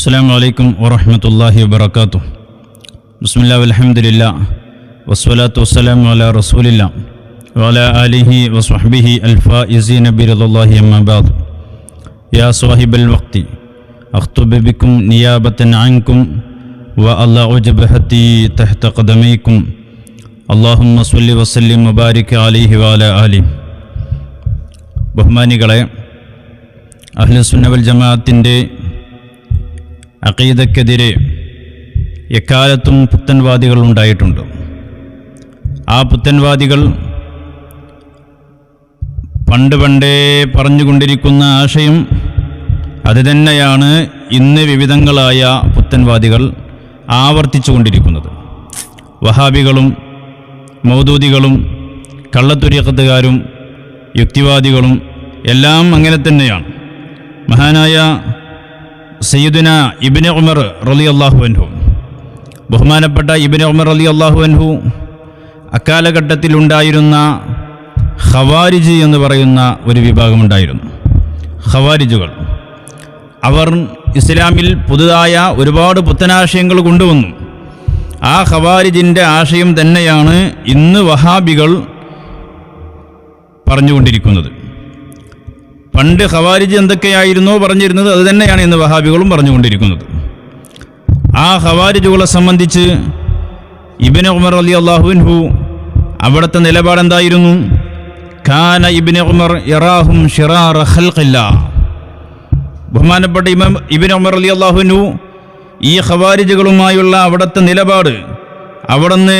അസ്സലാമു അലൈക്കും വറഹ്മത്തുള്ളാഹി വബറകാതുഹു. ബിസ്മില്ലാഹി വൽഹംദുലില്ലാഹ് വസ്സലാത്തു വസ്സലാമു അലാ റസൂലില്ലാഹ് വഅലാ ആലിഹി വസ്വഹ്ബിഹി അൽഫായിസീന ബിറളില്ലാഹി അമ്മാ ബഅദ്. യാ സാഹിബൽ വഖ്തി അഖ്തുബു ബിക്കും നിയാബതൻ അൻകും വഅല്ലഉ ജബഹതി തഹ്ത ഖദമൈക്കും അല്ലാഹുമ്മ സ്വല്ലി വസല്ലിം വബാരിക് അലൈഹി വഅലാ ആലിഹി. ബഹുമാനികളെ, അഹ്ലുസുന്ന വൽ ജമാഅത്തിൻ്റെ അഖീദക്കെതിരെ എക്കാലത്തും പുത്തൻവാദികൾ ഉണ്ടായിട്ടുണ്ട്. ആ പുത്തൻവാദികൾ പണ്ടേ പറഞ്ഞുകൊണ്ടിരിക്കുന്ന ആശയം അത് തന്നെയാണ് ഇന്ന് വിവിധങ്ങളായ പുത്തൻവാദികൾ ആവർത്തിച്ചു കൊണ്ടിരിക്കുന്നത്. വഹാബികളും മൗദൂദികളും കള്ളത്തുരീഖത്തുകാരും യുക്തിവാദികളും എല്ലാം അങ്ങനെ തന്നെയാണ്. മഹാനായ സയ്യിദുന ഇബ്നു ഉമർ റളിയല്ലാഹു അൻഹു, ബഹുമാനപ്പെട്ട ഇബ്നു ഉമർ റളിയല്ലാഹു അൻഹു അക്കാലഘട്ടത്തിലുണ്ടായിരുന്ന ഖവാരിജ് എന്ന് പറയുന്ന ഒരു വിഭാഗമുണ്ടായിരുന്നു. ഖവാരിജുകൾ അവർ ഇസ്ലാമിൽ പുതുതായ ഒരുപാട് പുത്തനാശയങ്ങൾ കൊണ്ടുവന്നു. ആ ഖവാരിജിൻ്റെ ആശയം തന്നെയാണ് ഇന്ന് വഹാബികൾ പറഞ്ഞുകൊണ്ടിരിക്കുന്നത്. പണ്ട് ഖവാരിജ് എന്തൊക്കെയായിരുന്നോ പറഞ്ഞിരുന്നത് അത് തന്നെയാണ് ഇന്ന് വഹാബികളും പറഞ്ഞുകൊണ്ടിരിക്കുന്നത്. ആ ഖവാരിജുകളെ സംബന്ധിച്ച് ഇബ്നു ഉമർ റളിയല്ലാഹു അൻഹു അവിടുത്തെ നിലപാടെന്തായിരുന്നു? കാന ഇബ്നു ഉമർ യറാഹും ശിറാറ ഖൽഖില്ലാഹ്. ബഹുമാനപ്പെട്ട ഇബ്നു ഉമർ റളിയല്ലാഹു അൻഹു ഈ ഖവാരിജുകളുമായുള്ള അവിടുത്തെ നിലപാട്, അവിടുന്ന്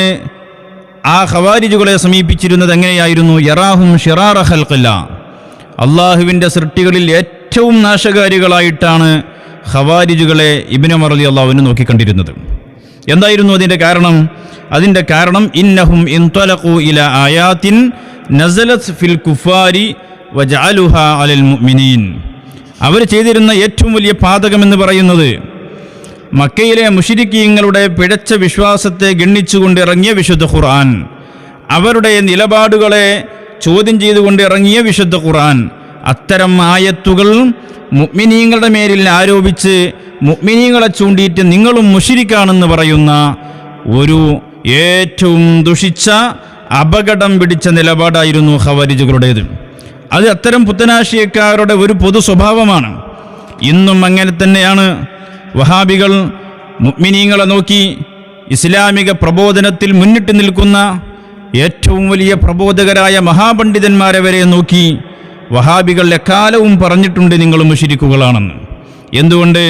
ആ ഖവാരിജുകളെ സമീപിച്ചിരുന്നത് എങ്ങനെയായിരുന്നു? യറാഹും ശിറാറ ഖൽഖില്ലാഹ്, അള്ളാഹുവിൻ്റെ സൃഷ്ടികളിൽ ഏറ്റവും നാശകാരികളായിട്ടാണ് ഖവാരിജുകളെ ഇബ്നു ഉമർ റളിയല്ലാഹു അൻഹു നോക്കിക്കണ്ടിരുന്നത്. എന്തായിരുന്നു അതിൻ്റെ കാരണം? അതിൻ്റെ കാരണം ഇന്നഹും ഇൻതലഖു ഇലാ ആയാത്തിൻ നസലത് ഫിൽ കുഫാരി വജഅലുഹാ അലൽ മുഅ്മിനീൻ. അവർ ചെയ്തിരുന്ന ഏറ്റവും വലിയ പാതകമെന്ന് പറയുന്നത് മക്കയിലെ മുശ്രിക്കീങ്ങളുടെ പിഴച്ച വിശ്വാസത്തെ ഗണ്ണിച്ചുകൊണ്ട് ഇറങ്ങിയ വിശുദ്ധ ഖുർആൻ, അവരുടെ നിലപാടുകളെ ചോദ്യം ചെയ്തുകൊണ്ട് ഇറങ്ങിയ വിശുദ്ധ ഖുർആൻ, അത്തരം ആയത്തുകൾ മുഅ്മിനീങ്ങളുടെ മേലിൽ ആരോപിച്ച് മുഅ്മിനീങ്ങളെ ചൂണ്ടിയിട്ട് നിങ്ങളും മുശ്രിക്കാണെന്ന് പറയുന്ന ഒരു ഏറ്റവും ദുഷിച്ച അപകടം പിടിച്ച നിലപാടായിരുന്നു ഖവാരിജുകളുടേത്. അത് അത്തരം പുത്തനാശയക്കാരുടെ ഒരു പൊതു സ്വഭാവമാണ്. ഇന്നും അങ്ങനെ തന്നെയാണ്. വഹാബികൾ മുഅ്മിനീങ്ങളെ നോക്കി ഇസ്ലാമിക പ്രബോധനത്തിൽ മുന്നിട്ട് നിൽക്കുന്ന ഏറ്റവും വലിയ പ്രബോധകരായ മഹാപണ്ഡിതന്മാരെ വരെ നോക്കി വഹാബികൾ എക്കാലവും പറഞ്ഞിട്ടുണ്ട് നിങ്ങൾ മുശ്രിക്കുകളാണെന്ന്. എന്തുകൊണ്ട്?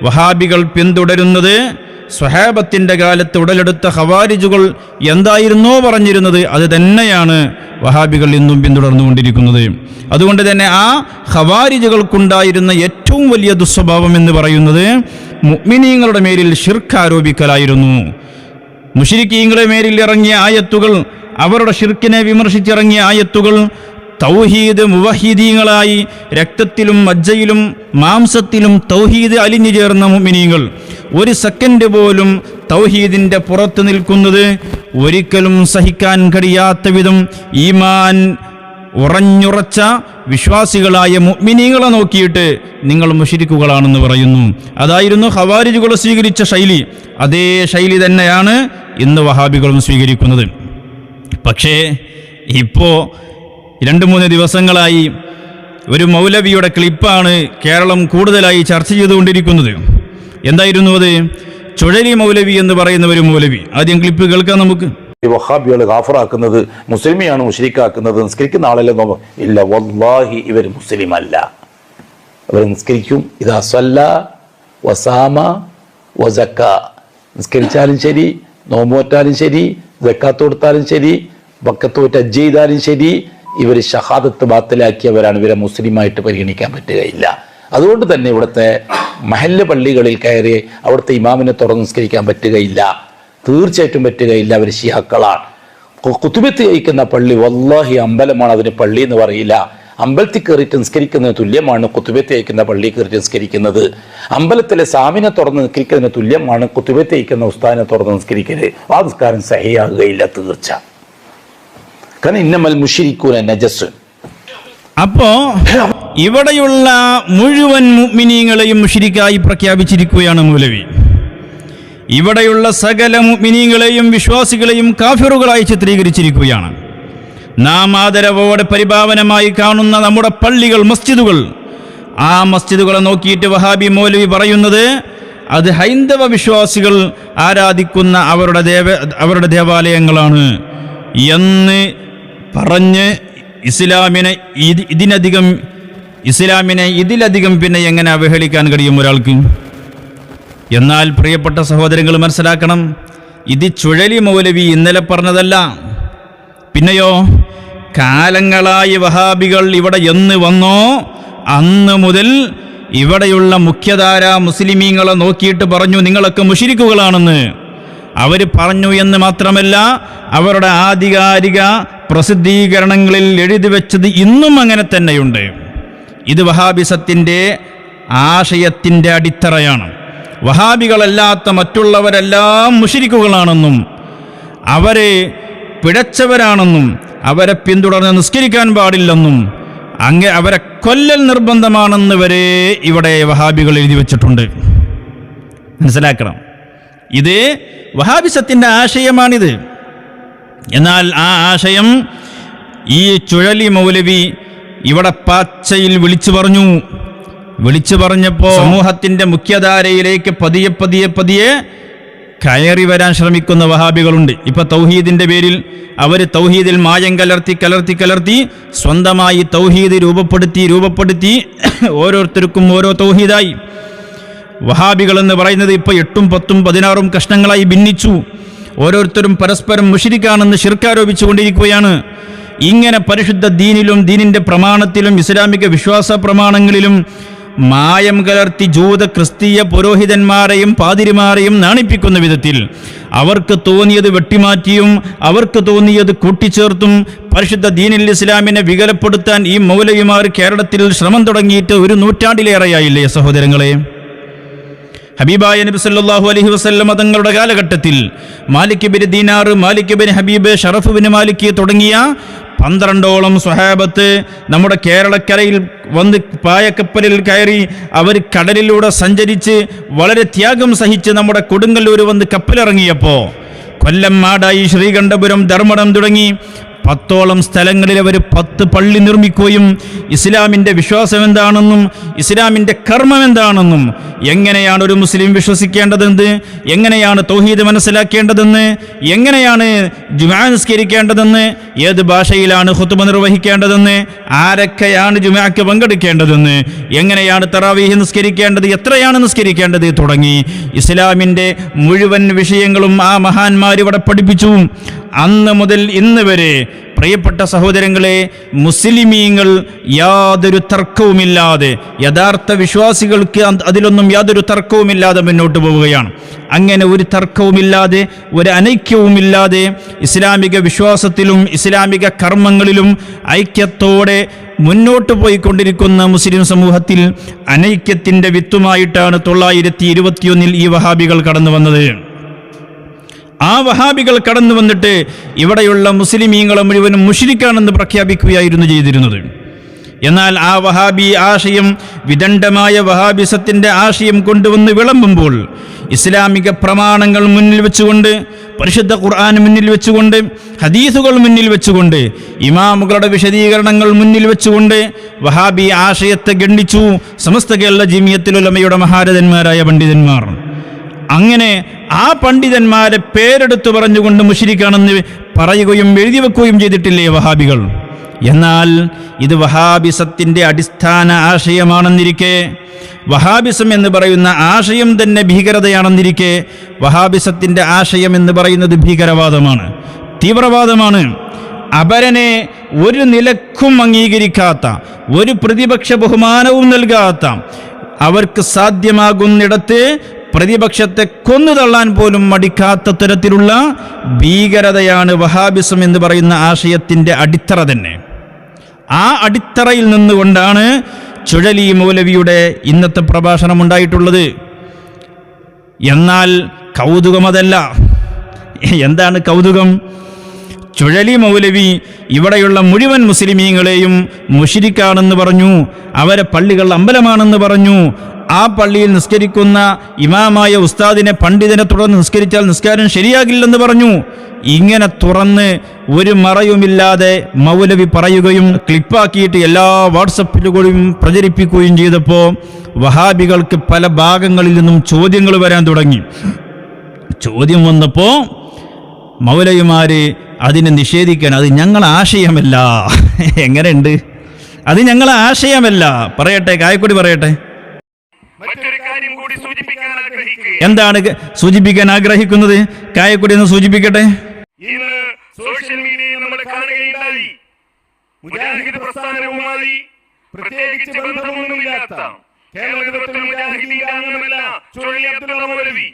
വഹാബികൾ പിന്തുടരുന്നത് സ്വഹാബത്തിൻ്റെ കാലത്ത് ഉടലെടുത്ത ഖവാരിജുകൾ എന്തായിരുന്നോ പറഞ്ഞിരുന്നത് അത് തന്നെയാണ് വഹാബികൾ ഇന്നും പിന്തുടർന്നുകൊണ്ടിരിക്കുന്നത്. അതുകൊണ്ട് തന്നെ ആ ഖവാരിജുകൾക്കുണ്ടായിരുന്ന ഏറ്റവും വലിയ ദുസ്വഭാവം എന്ന് പറയുന്നത് മുഅ്മിനീങ്ങളുടെ മേലിൽ ശിർക്ക് ആരോപിക്കലായിരുന്നു. മുശ്രിക്കീങ്ങളുടെ മേലിൽ ഇറങ്ങിയ ആയത്തുകൾ, അവരുടെ ശിർക്കിനെ വിമർശിച്ചിറങ്ങിയ ആയത്തുകൾ തൗഹീദ് മുവഹിദീങ്ങളായി രക്തത്തിലും മജ്ജയിലും മാംസത്തിലും തൗഹീദ് അലിഞ്ഞു ചേർന്ന മുഅ്മിനീങ്ങൾ ഒരു സെക്കൻഡ് പോലും തൗഹീദിൻ്റെ പുറത്ത് നിൽക്കുന്നത് ഒരിക്കലും സഹിക്കാൻ കഴിയാത്ത വിധം ഈമാൻ ഉറഞ്ഞുറച്ച വിശ്വാസികളായ മുഅ്മിനീങ്ങളെ നോക്കിയിട്ട് നിങ്ങൾ മുശ്രിക്കുകളാണെന്ന് പറയുന്നു. അതായിരുന്നു ഖവാരിജുകൾ സ്വീകരിച്ച ശൈലി. അതേ ശൈലി തന്നെയാണ് ഇന്ന് വഹാബികളും സ്വീകരിക്കുന്നത്. പക്ഷേ ഇപ്പോൾ 2-3 ദിവസങ്ങളായി ഒരു മൗലവിയുടെ ക്ലിപ്പാണ് കേരളം കൂടുതലായി ചർച്ച ചെയ്തുകൊണ്ടിരിക്കുന്നത്. എന്തായിരുന്നു അത്? ചുഴലി മൗലവി എന്ന് പറയുന്ന ഒരു മൗലവി. ആദ്യം ക്ലിപ്പ് കേൾക്കാം നമുക്ക്. വഹാബികൾ ഗാഫറാക്കുന്നത് മുസ്ലിമിയാണ് മുശ്രിക്കാക്കുന്നത്, നിസ്കരിക്കുന്ന ആളല്ലേ? ഇല്ല, വല്ലാഹി ഇവർ മുസ്ലിം അല്ല. അവർ നിസ്കരിക്കും. ഇദാ സല്ല വസാമ വസക്ക, നിസ്കരിച്ചാലും ശരി, നോമ്പോറ്റാലും ശരി, സക്കാത്ത് കൊടുത്താലും ശരി, വക്കത്തോട്ട് ഹജ്ജ് ചെയ്താലും ശരി, ഇവർ ഷഹാദത്ത് ബാത്തിലാക്കിയവരാണ്. ഇവരെ മുസ്ലിമായിട്ട് പരിഗണിക്കാൻ പറ്റുകയില്ല. അതുകൊണ്ട് തന്നെ ഇവിടുത്തെ മഹല്ല് പള്ളികളിൽ കയറി അവിടുത്തെ ഇമാമിനെ തുറന്ന് നിസ്കരിക്കാൻ പറ്റുകയില്ല, തീർച്ചയായിട്ടും പറ്റുകയില്ല. അവർ ശിഹാക്കളാണ്. കുത്തുബത്ത് കഴിക്കുന്ന പള്ളി വല്ലാഹി അമ്പലമാണ്, അതിന് പള്ളി എന്ന് പറയില്ല. അമ്പലത്തിൽ കയറിയിട്ട് നിസ്കരിക്കുന്നതിന് തുല്യമാണ് കുത്തുബത്ത് കഴിക്കുന്ന പള്ളി കയറിയിട്ട് നിസ്കരിക്കുന്നത്. അമ്പലത്തിലെ സാമിനെ തുറന്ന് നിസ്കരിക്കുന്നതിന് തുല്യമാണ് കുത്തുബത്ത് കഴിക്കുന്ന ഉസ്താദിനെ തുറന്ന് നിസ്കരിക്കരുത്. ആ നിസ്കാരം സഹിയാകുകയില്ല തീർച്ച. കാരണം ഇന്നമൽ മുശ്രിക്കൂന നജസ്, അപ്പോ ഇവിടെയുള്ള മുഴുവൻ മുഅ്മിനീങ്ങളെയും മുശ്രിക്കായി പ്രഖ്യാപിച്ചിരിക്കുകയാണ് മൗലവി. ഇവിടെയുള്ള സകല മുഅ്മിനീങ്ങളെയും വിശ്വാസികളെയും കാഫിറുകളായി ചിത്രീകരിച്ചിരിക്കുകയാണ്. നാം ആദരവോടെ പരിപാവനമായി കാണുന്ന നമ്മുടെ പള്ളികൾ, മസ്ജിദുകൾ, ആ മസ്ജിദുകളെ നോക്കിയിട്ട് വഹാബി മൗലവി പറയുന്നത് അത് ഹൈന്ദവ വിശ്വാസികൾ ആരാധിക്കുന്ന അവരുടെ ദേവാലയങ്ങളാണ് എന്ന് പറഞ്ഞ് ഇസ്ലാമിനെ ഇതിലധികം പിന്നെ എങ്ങനെ അവഹേളിക്കാൻ കഴിയും ഒരാൾക്ക്? എന്നാൽ പ്രിയപ്പെട്ട സഹോദരങ്ങൾ മനസ്സിലാക്കണം, ഇത് ചുഴലി മൗലവി ഇന്നലെ പറഞ്ഞതല്ല. പിന്നെയോ കാലങ്ങളായി വഹാബികൾ ഇവിടെ എന്ന് വന്നോ അന്ന് മുതൽ ഇവിടെയുള്ള മുഖ്യധാര മുസ്ലിമീങ്ങളെ നോക്കിയിട്ട് പറഞ്ഞു നിങ്ങളൊക്കെ മുശ്രിക്കുകളാണെന്ന്. അവർ പറഞ്ഞു എന്ന് മാത്രമല്ല, അവരുടെ ആധികാരിക പ്രസിദ്ധീകരണങ്ങളിൽ എഴുതി വെച്ചത് ഇന്നും അങ്ങനെ തന്നെയുണ്ട്. ഇത് വഹാബിസത്തിൻ്റെ ആശയത്തിൻ്റെ അടിത്തറയാണ്. വഹാബികളല്ലാത്ത മറ്റുള്ളവരെല്ലാം മുശ്രിക്കുകളാണെന്നും അവരെ പിഴച്ചവരാണെന്നും അവരെ പിന്തുടർന്ന് നിസ്കരിക്കാൻ പാടില്ലെന്നും അവരെ കൊല്ലൽ നിർബന്ധമാണെന്ന് വരെ ഇവിടെ വഹാബികൾ എഴുതി വച്ചിട്ടുണ്ട്. മനസ്സിലാക്കണം, ഇത് വഹാബിസത്തിൻ്റെ ആശയമാണിത്. എന്നാൽ ആ ആശയം ഈ ചുഴലി മൗലവി ഇവിടെ പച്ചയിൽ വിളിച്ചു പറഞ്ഞപ്പോൾ സമൂഹത്തിൻ്റെ മുഖ്യധാരയിലേക്ക് പതിയെ കയറി വരാൻ ശ്രമിക്കുന്ന വഹാബികളുണ്ട്. ഇപ്പൊ തൗഹീദിന്റെ പേരിൽ അവർ തൗഹീദിൽ മായം കലർത്തി സ്വന്തമായി തൗഹീദ് രൂപപ്പെടുത്തി ഓരോരുത്തർക്കും ഓരോ തൗഹീദായി. വഹാബികൾ എന്ന് പറയുന്നത് ഇപ്പൊ 8, 10, 16 കഷ്ണങ്ങളായി ഭിന്നിച്ചു. ഓരോരുത്തരും പരസ്പരം മുശ്രിക്കാണെന്ന് ശിർക്ക് കൊണ്ടിരിക്കുകയാണ്. ഇങ്ങനെ പരിശുദ്ധ ദീനിലും ദീനിന്റെ പ്രമാണത്തിലും ഇസ്ലാമിക വിശ്വാസ പ്രമാണങ്ങളിലും മായം കലർത്തി ജൂത ക്രിസ്തീയ പുരോഹിതന്മാരെയും പാതിരിമാരെയും നാണിപ്പിക്കുന്ന വിധത്തിൽ അവർക്ക് തോന്നിയത് വെട്ടിമാറ്റിയും അവർക്ക് തോന്നിയത് കൂട്ടിച്ചേർത്തും പരിശുദ്ധ ദീനിൽ ഇസ്ലാമിനെ വികലപ്പെടുത്താൻ ഈ മൗലവിമാർ കേരളത്തിൽ ശ്രമം തുടങ്ങിയിട്ട് 1 നൂറ്റാണ്ടിലേറെയായില്ലേ സഹോദരങ്ങളെ? ഹബീബായ നബി സല്ലല്ലാഹു അലൈഹി വസല്ലം തങ്ങളുടെ കാലഘട്ടത്തിൽ Malik bin Dinar, Malik bin Habib, Sharaf bin Malik തുടങ്ങിയ 12ഓളം സ്വഹാബത്ത് നമ്മുടെ കേരളക്കരയിൽ വന്ന് പായക്കപ്പലിൽ കയറി അവർ കടലിലൂടെ സഞ്ചരിച്ച് വളരെ ത്യാഗം സഹിച്ച് നമ്മുടെ കൊടുങ്ങല്ലൂർ വന്ന് കപ്പലിറങ്ങിയപ്പോൾ കൊല്ലം, മാടായി, ശ്രീകണ്ഠപുരം, ധർമ്മടം തുടങ്ങി 10ഓളം സ്ഥലങ്ങളിൽ അവർ 10 പള്ളി നിർമ്മിക്കുകയും ഇസ്ലാമിൻ്റെ വിശ്വാസം എന്താണെന്നും ഇസ്ലാമിൻ്റെ കർമ്മം എന്താണെന്നും എങ്ങനെയാണ് ഒരു മുസ്ലിം വിശ്വസിക്കേണ്ടതെന്ന്, എങ്ങനെയാണ് തൗഹീദ് മനസ്സിലാക്കേണ്ടതെന്ന്, എങ്ങനെയാണ് ജുമാ നിസ്കരിക്കേണ്ടതെന്ന്, ഏത് ഭാഷയിലാണ് ഖുത്ബ നിർവഹിക്കേണ്ടതെന്ന്, ആരൊക്കെയാണ് ജുമാക്ക് പങ്കെടുക്കേണ്ടതെന്ന്, എങ്ങനെയാണ് തറാവീഹ് നിസ്കരിക്കേണ്ടത്, എത്രയാണ് നിസ്കരിക്കേണ്ടത് തുടങ്ങി ഇസ്ലാമിൻ്റെ മുഴുവൻ വിഷയങ്ങളും ആ മഹാന്മാർ ഇവിടെ പഠിപ്പിച്ചു. അന്ന് മുതൽ ഇന്ന് വരെ പ്രിയപ്പെട്ട സഹോദരങ്ങളെ, മുസ്ലിമീങ്ങൾ യാതൊരു തർക്കവുമില്ലാതെ, യഥാർത്ഥ വിശ്വാസികൾക്ക് അതിലൊന്നും യാതൊരു തർക്കവുമില്ലാതെ മുന്നോട്ട് പോവുകയാണ്. അങ്ങനെ ഒരു തർക്കവുമില്ലാതെ, ഒരു അനൈക്യവുമില്ലാതെ ഇസ്ലാമിക വിശ്വാസത്തിലും ഇസ്ലാമിക കർമ്മങ്ങളിലും ഐക്യത്തോടെ മുന്നോട്ട് പോയിക്കൊണ്ടിരിക്കുന്ന മുസ്ലിം സമൂഹത്തിൽ അനൈക്യത്തിൻ്റെ വിത്തുമായിട്ടാണ് 921 ഈ വഹാബികൾ കടന്നു വന്നത്. ആ വഹാബികൾ കടന്നു വന്നിട്ട് ഇവിടെയുള്ള മുസ്ലിമീങ്ങളെ മുഴുവനും മുശ്രിക്കാണെന്ന് പ്രഖ്യാപിക്കുകയായിരുന്നു ചെയ്തിരുന്നത്. എന്നാൽ ആ വഹാബി ആശയം, വിദണ്ഡമായ വഹാബിസത്തിൻ്റെ ആശയം കൊണ്ടുവന്ന് വിളമ്പുമ്പോൾ ഇസ്ലാമിക പ്രമാണങ്ങൾ മുന്നിൽ വെച്ചുകൊണ്ട്, പരിശുദ്ധ ഖുർആൻ മുന്നിൽ വെച്ചുകൊണ്ട്, ഹദീസുകൾ മുന്നിൽ വെച്ചുകൊണ്ട്, ഇമാമുകളുടെ വിശദീകരണങ്ങൾ മുന്നിൽ വെച്ചുകൊണ്ട് വഹാബി ആശയത്തെ ഗണ്ഡിച്ചു സമസ്ത കേരള ജമിയത്തുൽ ഉലമയുടെ മഹാരഥന്മാരായ പണ്ഡിതന്മാർ. അങ്ങനെ ആ പണ്ഡിതന്മാരെ പേരെടുത്തു പറഞ്ഞുകൊണ്ട് മുശ്രിക്കാണെന്ന് പറയുകയും എഴുതി വെക്കുകയും ചെയ്തിട്ടില്ലേ വഹാബികൾ? എന്നാൽ ഇത് വഹാബിസത്തിൻ്റെ അടിസ്ഥാന ആശയമാണെന്നിരിക്കെ, വഹാബിസം എന്ന് പറയുന്ന ആശയം തന്നെ ഭീകരതയാണെന്നിരിക്കെ, വഹാബിസത്തിൻ്റെ ആശയം എന്ന് പറയുന്നത് ഭീകരവാദമാണ്, തീവ്രവാദമാണ്. അപരനെ ഒരു നിലക്കും അംഗീകരിക്കാത്ത, ഒരു പ്രതിപക്ഷ ബഹുമാനവും നൽകാത്ത, അവർക്ക് സാധ്യമാകുന്നിടത്ത് പ്രതിപക്ഷത്തെ കൊന്നുതള്ളാൻ പോലും മടിക്കാത്ത തരത്തിലുള്ള ഭീകരതയാണ് വഹാബിസം എന്ന് പറയുന്ന ആശയത്തിൻ്റെ അടിത്തറ തന്നെ. ആ അടിത്തറയിൽ നിന്നുകൊണ്ടാണ് ചുഴലി മൗലവിയുടെ ഇന്നത്തെ പ്രഭാഷണം ഉണ്ടായിട്ടുള്ളത്. എന്നാൽ കൗതുകം അതല്ല. എന്താണ് കൗതുകം? ചുഴലി മൗലവി ഇവിടെയുള്ള മുഴുവൻ മുസ്ലിമീങ്ങളെയും മുശ്രിക്കാണെന്ന് പറഞ്ഞു. അവരെ പള്ളികൾ അമ്പലമാണെന്ന് പറഞ്ഞു. ആ പള്ളിയിൽ നിസ്കരിക്കുന്ന ഇമാമായ ഉസ്താദിനെ, പണ്ഡിതനെ തുടർന്ന് നിസ്കരിച്ചാൽ നിസ്കാരം ശരിയാകില്ലെന്ന് പറഞ്ഞു. ഇങ്ങനെ തുറന്ന് ഒരു മറയുമില്ലാതെ മൗലവി പറയുകയും ക്ലിപ്പാക്കിയിട്ട് എല്ലാ വാട്സപ്പിലുകളും പ്രചരിപ്പിക്കുകയും ചെയ്തപ്പോൾ വഹാബികൾക്ക് പല ഭാഗങ്ങളിൽ നിന്നും ചോദ്യങ്ങൾ വരാൻ തുടങ്ങി. ചോദ്യം വന്നപ്പോൾ മൗലവിമാര് അതിനെ നിഷേധിക്കാൻ, അത് ഞങ്ങളെ ആശയമല്ല. എങ്ങനെയുണ്ട്? അത് ഞങ്ങളെ ആശയമല്ല. പറയട്ടെ, കായക്കൊടി പറയട്ടെ. മറ്റൊരു കാര്യം കൂടി സൂചിപ്പിക്കാൻ ആഗ്രഹിക്കുക. എന്താണ് സൂചിപ്പിക്കാൻ ആഗ്രഹിക്കുന്നത്? കായക്കൊടി ഒന്ന് സൂചിപ്പിക്കട്ടെ. ഇന്ന് സോഷ്യൽ മീഡിയയിൽ നമ്മൾ കാണുകയുണ്ടായി, മുജാഹിദ് പ്രസ്ഥാനവുമായി പ്രത്യേകിച്ച് ബന്ധമൊന്നുമില്ലാത്ത കേരളത്തിൽ മുജാഹിദീന്റെ അംഗമല്ല ചുഴലി അബ്ദുള്ള മൗലവി,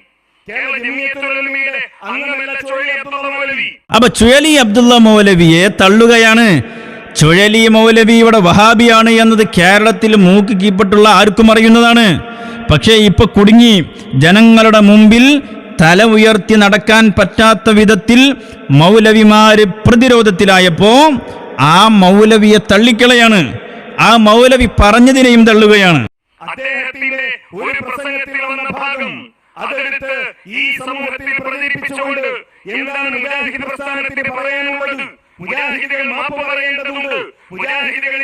കേരള ജമിയത്തുൽ ഉലമയുടെ അംഗമല്ല ചുഴലി അബ്ദുള്ള മൗലവി. അപ്പൊ ചുഴലി അബ്ദുള്ള മൗലവിയെ തള്ളുകയാണ്. ചുഴലി മൗലവി ഇവിടെ വഹാബിയാണ് എന്നത് കേരളത്തിൽ മൂക്ക് കീപ്പട്ടുള്ള ആർക്കും അറിയുന്നതാണ്. പക്ഷേ ഇപ്പൊ കുടുങ്ങി. ജനങ്ങളുടെ മുമ്പിൽ തല ഉയർത്തി നടക്കാൻ പറ്റാത്ത വിധത്തിൽ മൗലവിമാര് പ്രതിരോധത്തിലായപ്പോ ആ മൗലവിയെ തള്ളിക്കളയാണ്. ആ മൗലവി പറഞ്ഞതിനെയും തള്ളുകയാണ്. അദ്ദേഹത്തിന്റെ ഒരു പ്രസംഗത്തിൽ വന്ന ഭാഗം അതെടുത്ത് ഈ സമൂഹത്തിൽ പ്രചരിപ്പിച്ചുകൊണ്ട് എന്താണ് മുജാഹിദ് പ്രസ്ഥാനത്തിന് പറയാനുള്ളത്, മുജാഹിദുകൾ മാപ്പ് പറയേണ്ടതുണ്ട്, മുജാഹിദുകൾ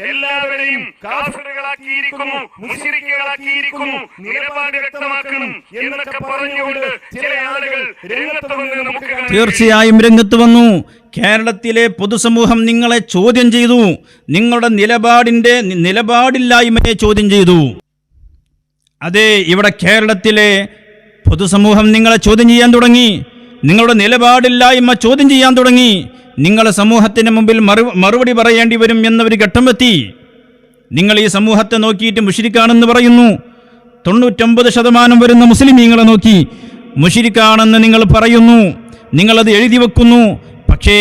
എല്ലാവരെയും കാഫിറുകളാക്കിയിരിക്കുന്നു, മുശ്രിക്കുകളാക്കിയിരിക്കുന്നു, നിലപാട് വ്യക്തമാക്കണം എന്നൊക്കെ പറഞ്ഞുകൊണ്ട് ചില ആളുകൾ രംഗത്ത് വന്ന് നമുക്ക് കാണാം. തീർച്ചയായും രംഗത്ത് വന്നു. കേരളത്തിലെ പൊതുസമൂഹം നിങ്ങളെ ചോദ്യം ചെയ്തു. നിങ്ങളുടെ നിലപാടില്ലായ്മയെ ചോദ്യം ചെയ്തു. അതെ, ഇവിടെ കേരളത്തിലെ പൊതുസമൂഹം നിങ്ങളെ ചോദ്യം ചെയ്യാൻ തുടങ്ങി. നിങ്ങളുടെ നിലപാടില്ലായ്മ ചോദ്യം ചെയ്യാൻ തുടങ്ങി. നിങ്ങളെ സമൂഹത്തിന് മുമ്പിൽ മറുപടി പറയേണ്ടി വരും എന്നൊരു ഘട്ടമെത്തി. നിങ്ങൾ ഈ സമൂഹത്തെ നോക്കിയിട്ട് മുശ്രിക്കാണെന്ന് പറയുന്നു. 99% വരുന്ന മുസ്ലിമീങ്ങളെ നോക്കി മുശ്രിക്കാണെന്ന് നിങ്ങൾ പറയുന്നു. നിങ്ങളത് എഴുതി വെക്കുന്നു. പക്ഷേ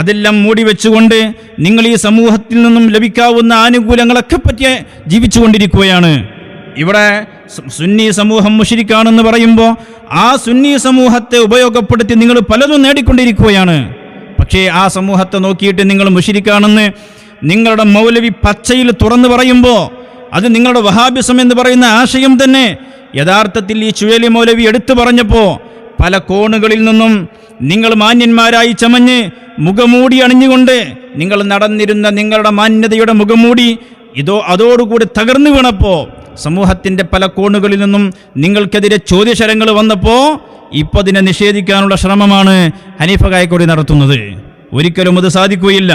അതെല്ലാം മൂടി വെച്ചുകൊണ്ട് നിങ്ങൾ ഈ സമൂഹത്തിൽ നിന്നും ലഭിക്കാവുന്ന ആനുകൂല്യങ്ങളൊക്കെ പറ്റി ജീവിച്ചുകൊണ്ടിരിക്കുകയാണ്. ഇവിടെ സുന്നി സമൂഹം മുശ്രിക്കാണെന്ന് പറയുമ്പോൾ ആ സുന്നി സമൂഹത്തെ ഉപയോഗപ്പെടുത്തി നിങ്ങൾ പലതും നേടിക്കൊണ്ടിരിക്കുകയാണ്. പക്ഷേ ആ സമൂഹത്തെ നോക്കിയിട്ട് നിങ്ങൾ മുശ്രിക്കാണെന്ന് നിങ്ങളുടെ മൗലവി പച്ചയിൽ തുറന്നു പറയുമ്പോൾ അത് നിങ്ങളുടെ വഹാബിസം എന്ന് പറയുന്ന ആശയം തന്നെ യഥാർത്ഥത്തിൽ ഈ ചുഴലി മൗലവി എടുത്തു പറഞ്ഞപ്പോൾ പല കോണുകളിൽ നിന്നും നിങ്ങൾ മാന്യന്മാരായി ചമഞ്ഞ് മുഖമൂടി അണിഞ്ഞുകൊണ്ട് നിങ്ങൾ നടന്നിരുന്ന നിങ്ങളുടെ മാന്യതയുടെ മുഖമൂടി അതോടുകൂടി തകർന്നു വീണപ്പോൾ സമൂഹത്തിൻ്റെ പല കോണുകളിൽ നിന്നും നിങ്ങൾക്കെതിരെ ചോദ്യശരങ്ങൾ വന്നപ്പോൾ ഇപ്പോൾ അതിനെ നിഷേധിക്കാനുള്ള ശ്രമമാണ് ഹനീഫ കായക്കൊടി നടത്തുന്നത്. ഒരിക്കലും അത് സാധിക്കുകയില്ല.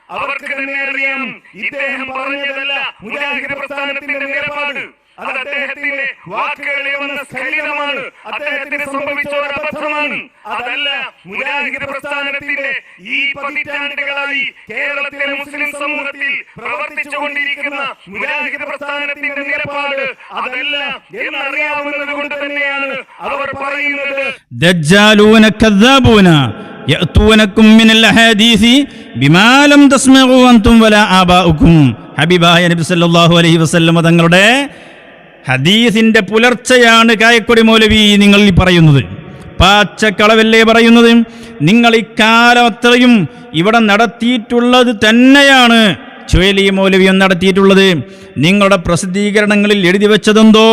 അവർക്ക് തന്നെ അറിയാം ഇദ്ദേഹം പറഞ്ഞതല്ല മുജാഹിദ് പ്രസ്ഥാനത്തിന്റെ നിലപാട്. അത് അദ്ദേഹത്തിന്റെ വാക്കുകളിൽ വന്ന സ്ഖലിതമാണ്, അദ്ദേഹത്തിന് സംഭവിച്ച ഒരു അബദ്ധമാണ്. അതല്ല മുജാഹിദ് പ്രസ്ഥാനത്തിന്റെ ഈ പതിറ്റാണ്ടുകളായി കേരളത്തിലെ മുസ്ലിം സമൂഹത്തിൽ പ്രവർത്തിച്ചുകൊണ്ടിരിക്കുന്ന മുജാഹിദ് പ്രസ്ഥാനത്തിന്റെ നിലപാട് അതല്ല എന്നറിയാവുന്നത് കൊണ്ട് തന്നെയാണ് അവർ പറയുന്നത്. ദജ്ജാലൂന കദ്ദാബൂന യഅതൂനകും മിനൽ അഹാദീസി ബിമാ ലം തസ്മഉ അൻതും വലാ ആബാഉകും. ഹബീബായ നബി സല്ലല്ലാഹു അലൈഹി വസല്ലം തങ്ങളുടെ ഹദീസിന്റെ പുലർച്ചയാണ് കായക്കൊടി മൗലവി നിങ്ങൾ ഈ പറയുന്നത്. പാച്ചക്കളവല്ലേ പറയുന്നത്? നിങ്ങൾ ഇക്കാലം അത്രയും ഇവിടെ നടത്തിയിട്ടുള്ളത് തന്നെയാണ് ചുഴലി മൗലവിയും നടത്തിയിട്ടുള്ളത്. നിങ്ങളുടെ പ്രസിദ്ധീകരണങ്ങളിൽ എഴുതി വെച്ചതെന്തോ,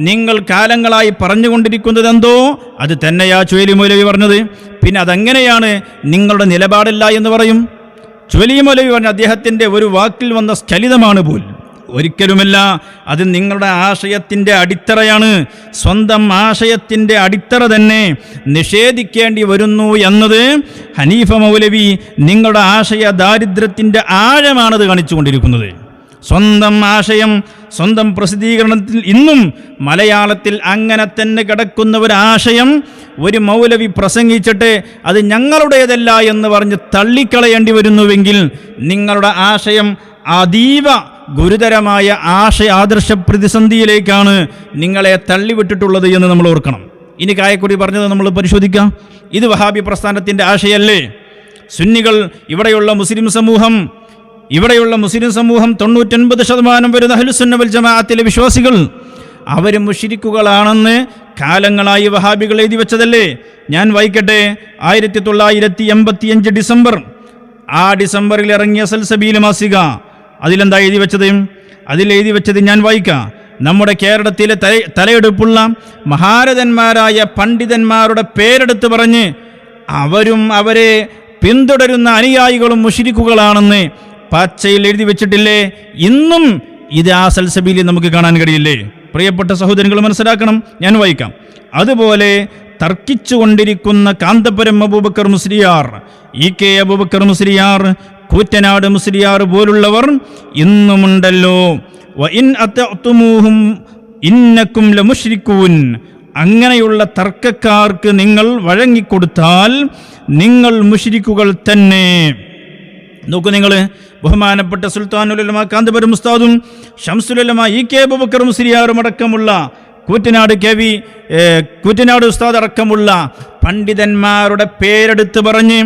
നിങ്ങൾ കാലങ്ങളായി പറഞ്ഞുകൊണ്ടിരിക്കുന്നതെന്തോ അത് തന്നെയാ ചുഴലി മൗലവി പറഞ്ഞത്. പിന്നെ അതെങ്ങനെയാണ് നിങ്ങളുടെ നിലപാടില്ല എന്ന് പറയും? ചുഴലി മൗലവി പറഞ്ഞ അദ്ദേഹത്തിൻ്റെ ഒരു വാക്കിൽ വന്ന സ്ഖലിതമാണ് പോലും. ഒരിക്കലുമല്ല. അത് നിങ്ങളുടെ ആശയത്തിൻ്റെ അടിത്തറയാണ്. സ്വന്തം ആശയത്തിൻ്റെ അടിത്തറ തന്നെ നിഷേധിക്കേണ്ടി വരുന്നു എന്നത് ഹനീഫ മൗലവി നിങ്ങളുടെ ആശയ ദാരിദ്ര്യത്തിൻ്റെ ആഴമാണത് കാണിച്ചുകൊണ്ടിരിക്കുന്നത്. സ്വന്തം ആശയം സ്വന്തം പ്രസിദ്ധീകരണത്തിൽ ഇന്നും മലയാളത്തിൽ അങ്ങനെ തന്നെ കിടക്കുന്ന ഒരു ആശയം ഒരു മൗലവി പ്രസംഗിച്ചിട്ട് അത് ഞങ്ങളുടേതല്ല എന്ന് പറഞ്ഞ് തള്ളിക്കളയേണ്ടി വരുന്നുവെങ്കിൽ നിങ്ങളുടെ ആശയം അതീവ ഗുരുതരമായ ആദർശ പ്രതിസന്ധിയിലേക്കാണ് നിങ്ങളെ തള്ളിവിട്ടിട്ടുള്ളത് എന്ന് നമ്മൾ ഓർക്കണം. ഇനി കായക്കൊടി പറഞ്ഞത് നമ്മൾ പരിശോധിക്കാം. ഇത് വഹാബി പ്രസ്ഥാനത്തിൻ്റെ ആശയല്ലേ? സുന്നികൾ ഇവിടെയുള്ള മുസ്ലിം സമൂഹം 99% വരുന്ന അഹ്ലുസുന്ന വൽ ജമാഅത്തിലെ വിശ്വാസികൾ അവർ മുശ്രിക്കുകളാണെന്ന് കാലങ്ങളായി വഹാബികൾ എഴുതി വെച്ചതല്ലേ. ഞാൻ വായിക്കട്ടെ. 1985 ഡിസംബർ, ആ ഡിസംബറിൽ ഇറങ്ങിയ സൽസബീൽ മാസിക, അതിലെന്താ എഴുതി വെച്ചത്? അതിലെഴുതി വെച്ചത് ഞാൻ വായിക്കാം. നമ്മുടെ കേരളത്തിലെ തലയെടുപ്പുള്ള മഹാരഥന്മാരായ പണ്ഡിതന്മാരുടെ പേരെടുത്ത് പറഞ്ഞ് അവരും അവരെ പിന്തുടരുന്ന അനുയായികളും മുശ്രിക്കുകളാണെന്ന് പച്ചയിൽ എഴുതി വെച്ചിട്ടില്ലേ? ഇന്നും ഇത് ആ സൽസബീലിൽ നമുക്ക് കാണാൻ കഴിയില്ലേ? പ്രിയപ്പെട്ട സഹോദരങ്ങൾ മനസ്സിലാക്കണം, ഞാൻ വായിക്കാം. അതുപോലെ തർക്കിച്ചുകൊണ്ടിരിക്കുന്ന കാന്തപുരം അബൂബക്കർ മുസ്ലിയാർ, EK അബൂബക്കർ മുസ്ലിയാർ, കൂറ്റനാട് മുസ്ലിയാർ പോലുള്ളവർ ഇന്നുമുണ്ടല്ലോ. വഇൻ അതഅ്തുമൂഹും ഇന്നക്കും ലമുശ്രികൂൻ. അങ്ങനെയുള്ള തർക്കക്കാർക്ക് നിങ്ങൾ വഴങ്ങിക്കൊടുത്താൽ നിങ്ങൾ മുശ്രിക്കുകൾ തന്നെ. നോക്കൂ നിങ്ങൾ, ബഹുമാനപ്പെട്ട സുൽത്താനുൽ ഉലമ കാന്തപുരം ഉസ്താദും ശംസുൽ ഉലമ EK അബൂബക്കർ മുസ്ലിയാറും അടക്കമുള്ള കൂറ്റനാട് ഉസ്താദ് അടക്കമുള്ള പണ്ഡിതന്മാരുടെ പേരെടുത്ത് പറഞ്ഞ്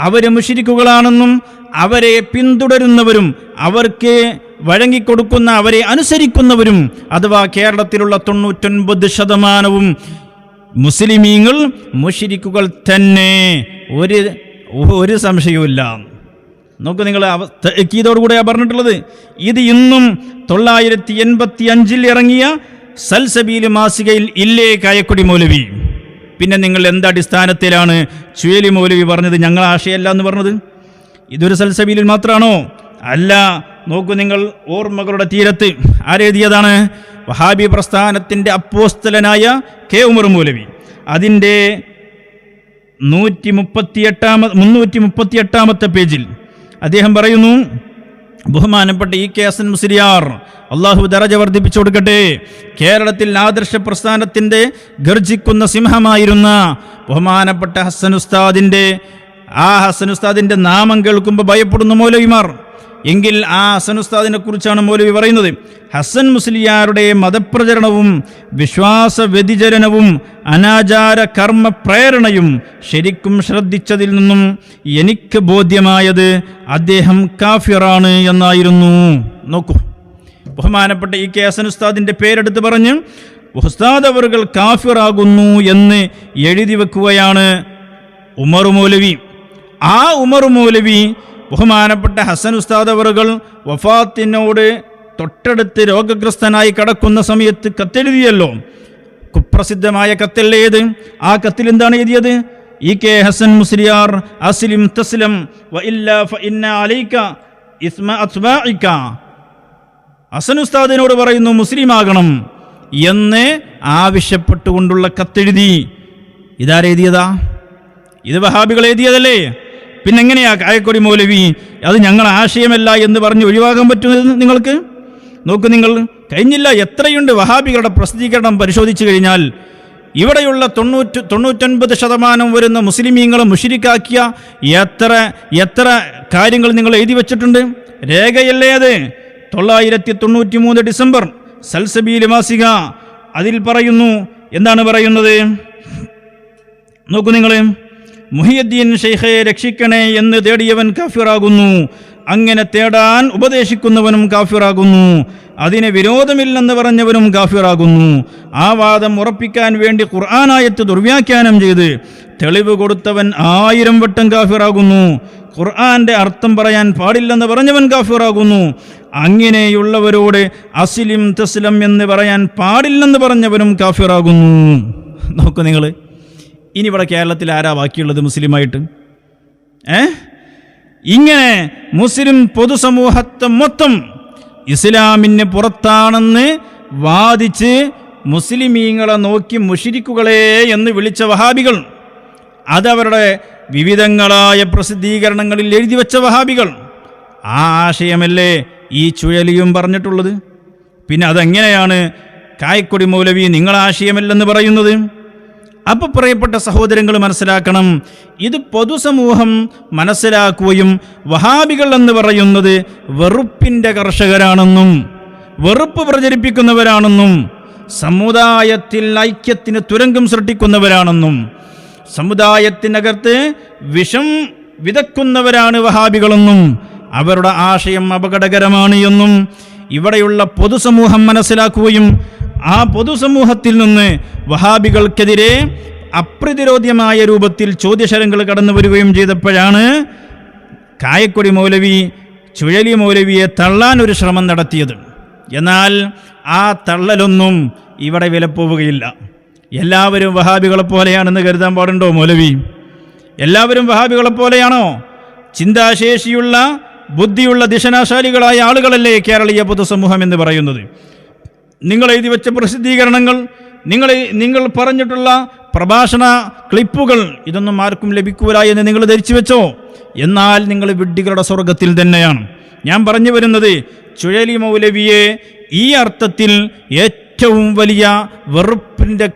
അവർ മുശ്രിക്കുകളാണെന്നും അവരെ പിന്തുടരുന്നവരും അവർക്ക് വഴങ്ങിക്കൊടുക്കുന്ന അവരെ അനുസരിക്കുന്നവരും അഥവാ കേരളത്തിലുള്ള 99% മുസ്ലിമീങ്ങൾ മുശ്രിക്കുകൾ തന്നെ, ഒരു സംശയവുമില്ല. നോക്കൂ നിങ്ങൾ, ഇതോടുകൂടെയാണ് പറഞ്ഞിട്ടുള്ളത്. ഇത് ഇന്നും 985 ഇറങ്ങിയ സൽസബീൽ മാസികയിൽ ഇല്ലേ കായക്കൊടി മൗലവി? പിന്നെ നിങ്ങൾ എന്തടിസ്ഥാനത്തിലാണ് ചുഴലി മൗലവി പറഞ്ഞത് ഞങ്ങൾ ആശയമല്ല എന്ന് പറഞ്ഞത്? ഇതൊരു സൽസബീലിൽ മാത്രമാണോ? അല്ല. നോക്കൂ നിങ്ങൾ, ഓർമ്മകളുടെ തീരത്ത് ആരെഴുതിയതാണ്? വഹാബി പ്രസ്ഥാനത്തിൻ്റെ അപ്പോസ്തലനായ K ഉമർ മൗലവി. അതിൻ്റെ 338 പേജിൽ അദ്ദേഹം പറയുന്നു, ബഹുമാനപ്പെട്ട EK ഹസൻ മുസ്ലിയാർ, അള്ളാഹു ദറജ വർദ്ധിപ്പിച്ചു കൊടുക്കട്ടെ, കേരളത്തിൽ ആദർശ പ്രസ്ഥാനത്തിൻ്റെ ഗർജിക്കുന്ന സിംഹമായിരുന്ന ബഹുമാനപ്പെട്ട ഹസൻ ഉസ്താദിൻ്റെ നാമം കേൾക്കുമ്പോൾ ഭയപ്പെടുന്ന മൗലവിമാർ. എങ്കിൽ ആ ഹസൻ ഉസ്താദിനെ കുറിച്ചാണ് മൗലവി പറയുന്നത്. ഹസൻ മുസ്ലിയാരുടെ മതപ്രചരണവും വിശ്വാസ വ്യതിചലനവും അനാചാര കർമ്മ പ്രേരണയും ശരിക്കും ശ്രദ്ധിച്ചതിൽ നിന്നും എനിക്ക് ബോധ്യമായത് അദ്ദേഹം കാഫിറാണ് എന്നായിരുന്നു. നോക്കൂ, ബഹുമാനപ്പെട്ട EK ഹസൻ ഉസ്താദിൻ്റെ പേരെടുത്ത് പറഞ്ഞ് ഉസ്താദ് അവറുകൾ കാഫിറാകുന്നു എന്ന് എഴുതി വെക്കുകയാണ് ഉമർ മൗലവി. ആ ഉമർ മൗലവി ബഹുമാനപ്പെട്ട ഹസൻ ഉസ്താദ് അവറുകൾ വഫാത്തിനോട് തൊട്ടടുത്ത് രോഗഗ്രസ്തനായി കടക്കുന്ന സമയത്ത് കത്തെഴുതിയല്ലോ, കുപ്രസിദ്ധമായ കത്തല്ലേത്? ആ കത്തിൽ എന്താണ് എഴുതിയത്? EK ഹസൻ മുസ്ലിയാർ അസ്ലിം തസ്ലം വഇല്ലാ ഫഇന്ന അലൈക ഇസ്മ അത്ബാഇക. ഹസൻ ഉസ്താദിനോട് പറയുന്നു മുസ്ലിമാകണം എന്ന് ആവശ്യപ്പെട്ടുകൊണ്ടുള്ള കത്തെഴുതി. ഇതാരെഴുതിയതാ? ഇത് വഹാബികൾ എഴുതിയതല്ലേ? പിന്നെങ്ങനെയാ കായക്കൊടി മൗലവി അത് ഞങ്ങൾ ആശയമല്ല എന്ന് പറഞ്ഞ് ഒഴിവാക്കാൻ പറ്റുന്നത് നിങ്ങൾക്ക്? നോക്കൂ നിങ്ങൾ, കഴിഞ്ഞില്ല. എത്രയുണ്ട് വഹാബികളുടെ പ്രസിദ്ധീകരണം പരിശോധിച്ചു കഴിഞ്ഞാൽ ഇവിടെയുള്ള 99% വരുന്ന മുസ്ലിമീങ്ങളെ മുശ്രിക്കാക്കിയ എത്ര കാര്യങ്ങൾ നിങ്ങൾ എഴുതി വച്ചിട്ടുണ്ട്. രേഖയല്ലേ അത്? 993 ഡിസംബർ സൽസബീൽ മാസിക, അതിൽ പറയുന്നു. എന്താണ് പറയുന്നത്? നോക്കൂ നിങ്ങൾ, മുഹിയുദ്ദീൻ ഷെയ്ഖെ രക്ഷിക്കണേ എന്ന് തേടിയവൻ കാഫിറാകുന്നു, അങ്ങനെ തേടാൻ ഉപദേശിക്കുന്നവനും കാഫിറാകുന്നു, അതിന് വിരോധമില്ലെന്ന് പറഞ്ഞവനും കാഫിറാകുന്നു. ആ വാദം ഉറപ്പിക്കാൻ വേണ്ടി ഖുർആനായത്ത് ദുർവ്യാഖ്യാനം ചെയ്ത് തെളിവ് കൊടുത്തവൻ 1000 വട്ടം കാഫിറാകുന്നു. ഖുർആന്റെ അർത്ഥം പറയാൻ പാടില്ലെന്ന് പറഞ്ഞവൻ കാഫിറാകുന്നു. അങ്ങനെയുള്ളവരോട് അസ്ലിം തസ്ലം എന്ന് പറയാൻ പാടില്ലെന്ന് പറഞ്ഞവനും കാഫിറാകുന്നു. നോക്കൂ നിങ്ങൾ, ഇനി ഇവിടെ കേരളത്തിൽ ആരാ ബാക്കിയുള്ളത് മുസ്ലിമായിട്ട്? ഇങ്ങനെ മുസ്ലിം പൊതുസമൂഹത്തെ മൊത്തം ഇസ്ലാമിന് പുറത്താണെന്ന് വാദിച്ച് മുസ്ലിമീങ്ങളെ നോക്കി മുശ്രിക്കുകളെ എന്ന് വിളിച്ച വഹാബികൾ, അതവരുടെ വിവിധങ്ങളായ പ്രസിദ്ധീകരണങ്ങളിൽ എഴുതി വെച്ച വഹാബികൾ, ആ ആശയമല്ലേ ഈ ചുഴലിയും പറഞ്ഞിട്ടുള്ളത്? പിന്നെ അതെങ്ങനെയാണ് കായക്കൊടി മൗലവി നിങ്ങൾ ആശയമല്ലെന്ന് പറയുന്നത്? അപ്പോൾ പ്രിയപ്പെട്ട സഹോദരങ്ങൾ മനസ്സിലാക്കണം, ഇത് പൊതുസമൂഹം മനസ്സിലാക്കുകയും വഹാബികൾ എന്ന് പറയുന്നത് വെറുപ്പിൻ്റെ കർഷകരാണെന്നും വെറുപ്പ് പ്രചരിപ്പിക്കുന്നവരാണെന്നും സമുദായത്തിൽ ഐക്യത്തിന് തുരങ്കം സൃഷ്ടിക്കുന്നവരാണെന്നും സമുദായത്തിനകത്ത് വിഷം വിതക്കുന്നവരാണ് വഹാബികളെന്നും അവരുടെ ആശയം അപകടകരമാണ് എന്നും ഇവിടെയുള്ള പൊതുസമൂഹം മനസ്സിലാക്കുകയും ആ പൊതുസമൂഹത്തിൽ നിന്ന് വഹാബികൾക്കെതിരെ അപ്രതിരോധ്യമായ രൂപത്തിൽ ചോദ്യശരങ്ങൾ കടന്നു വരികയും ചെയ്തപ്പോഴാണ് കായക്കൊടി മൗലവി ചുഴലി മൗലവിയെ തള്ളാൻ ഒരു ശ്രമം നടത്തിയത്. എന്നാൽ ആ തള്ളലൊന്നും ഇവിടെ വിലപ്പോവുകയില്ല. എല്ലാവരും വഹാബികളെ പോലെയാണെന്ന് കരുതാൻ പാടുണ്ടോ മൗലവി? എല്ലാവരും വഹാബികളെ പോലെയാണോ? ചിന്താശേഷിയുള്ള ബുദ്ധിയുള്ള ദിശനാശാലികളായ ആളുകളല്ലേ കേരളീയ പൊതുസമൂഹം എന്ന് പറയുന്നത്? നിങ്ങൾ എഴുതി വെച്ച പ്രസിദ്ധീകരണങ്ങൾ, നിങ്ങൾ പറഞ്ഞിട്ടുള്ള പ്രഭാഷണ ക്ലിപ്പുകൾ, ഇതൊന്നും ആർക്കും ലഭിക്കൂല എന്ന് നിങ്ങൾ ധരിച്ചു വെച്ചോ? എന്നാൽ നിങ്ങൾ വിഡ്ഢികളുടെ സ്വർഗത്തിൽ തന്നെയാണ്. ഞാൻ പറഞ്ഞു വരുന്നത്, ചുഴലി മൗലവിയെ ഈ അർത്ഥത്തിൽ ഏറ്റവും വലിയ വെറുപ്പിൻ്റെ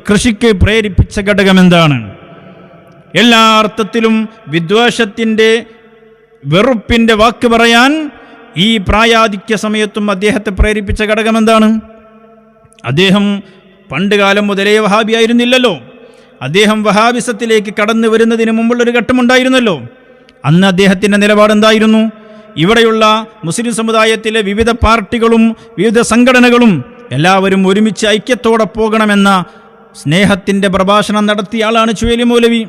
കൃഷിക്ക് പ്രേരിപ്പിച്ച ഘടകം എന്താണ്? എല്ലാ അർത്ഥത്തിലും വിദ്വേഷത്തിൻ്റെ വെറുപ്പിൻ്റെ വാക്ക് പറയാൻ ഈ പ്രായാധിക്യ സമയത്തും അദ്ദേഹത്തെ പ്രേരിപ്പിച്ച ഘടകം എന്താണ്? അദ്ദേഹം പണ്ടുകാലം മുതലേ വഹാബി ആയിരുന്നില്ലല്ലോ. അദ്ദേഹം വഹാബിസത്തിലേക്ക് കടന്നു വരുന്നതിന് മുമ്പുള്ളൊരു ഘട്ടമുണ്ടായിരുന്നല്ലോ. അന്ന് അദ്ദേഹത്തിൻ്റെ നിലപാടെന്തായിരുന്നു? ഇവിടെയുള്ള മുസ്ലിം സമുദായത്തിലെ വിവിധ പാർട്ടികളും വിവിധ സംഘടനകളും എല്ലാവരും ഒരുമിച്ച് ഐക്യത്തോടെ പോകണമെന്ന സ്നേഹത്തിൻ്റെ പ്രഭാഷണം നടത്തിയ ആളാണ് ചുഴലി മൗലവി.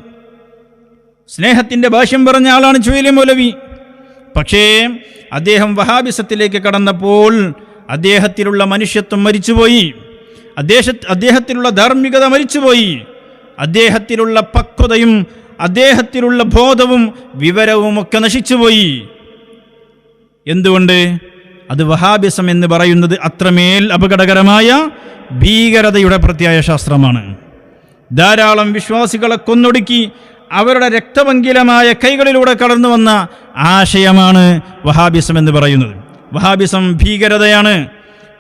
സ്നേഹത്തിൻ്റെ ഭാഷ്യം പറഞ്ഞ ആളാണ് ചുഴലി മൗലവി. പക്ഷേ വഹാബിസത്തിലേക്ക് കടന്നപ്പോൾ അദ്ദേഹത്തിലുള്ള മനുഷ്യത്വം മരിച്ചുപോയി, അദ്ദേഹത്തിലുള്ള ധാർമ്മികത മരിച്ചുപോയി, അദ്ദേഹത്തിലുള്ള പക്വതയും അദ്ദേഹത്തിലുള്ള ബോധവും വിവരവും ഒക്കെ നശിച്ചുപോയി. എന്തുകൊണ്ട്? അത് വഹാബിസം എന്ന് പറയുന്നത് അത്രമേൽ അപകടകരമായ ഭീകരതയുടെ പ്രത്യയ ശാസ്ത്രമാണ്. ധാരാളം വിശ്വാസികളെ കൊന്നൊടുക്കി അവരുടെ രക്തപങ്കിലമായ കൈകളിലൂടെ കടന്നു വന്ന ആശയമാണ് വഹാബിസം എന്ന് പറയുന്നത്. വഹാബിസം ഭീകരതയാണ്.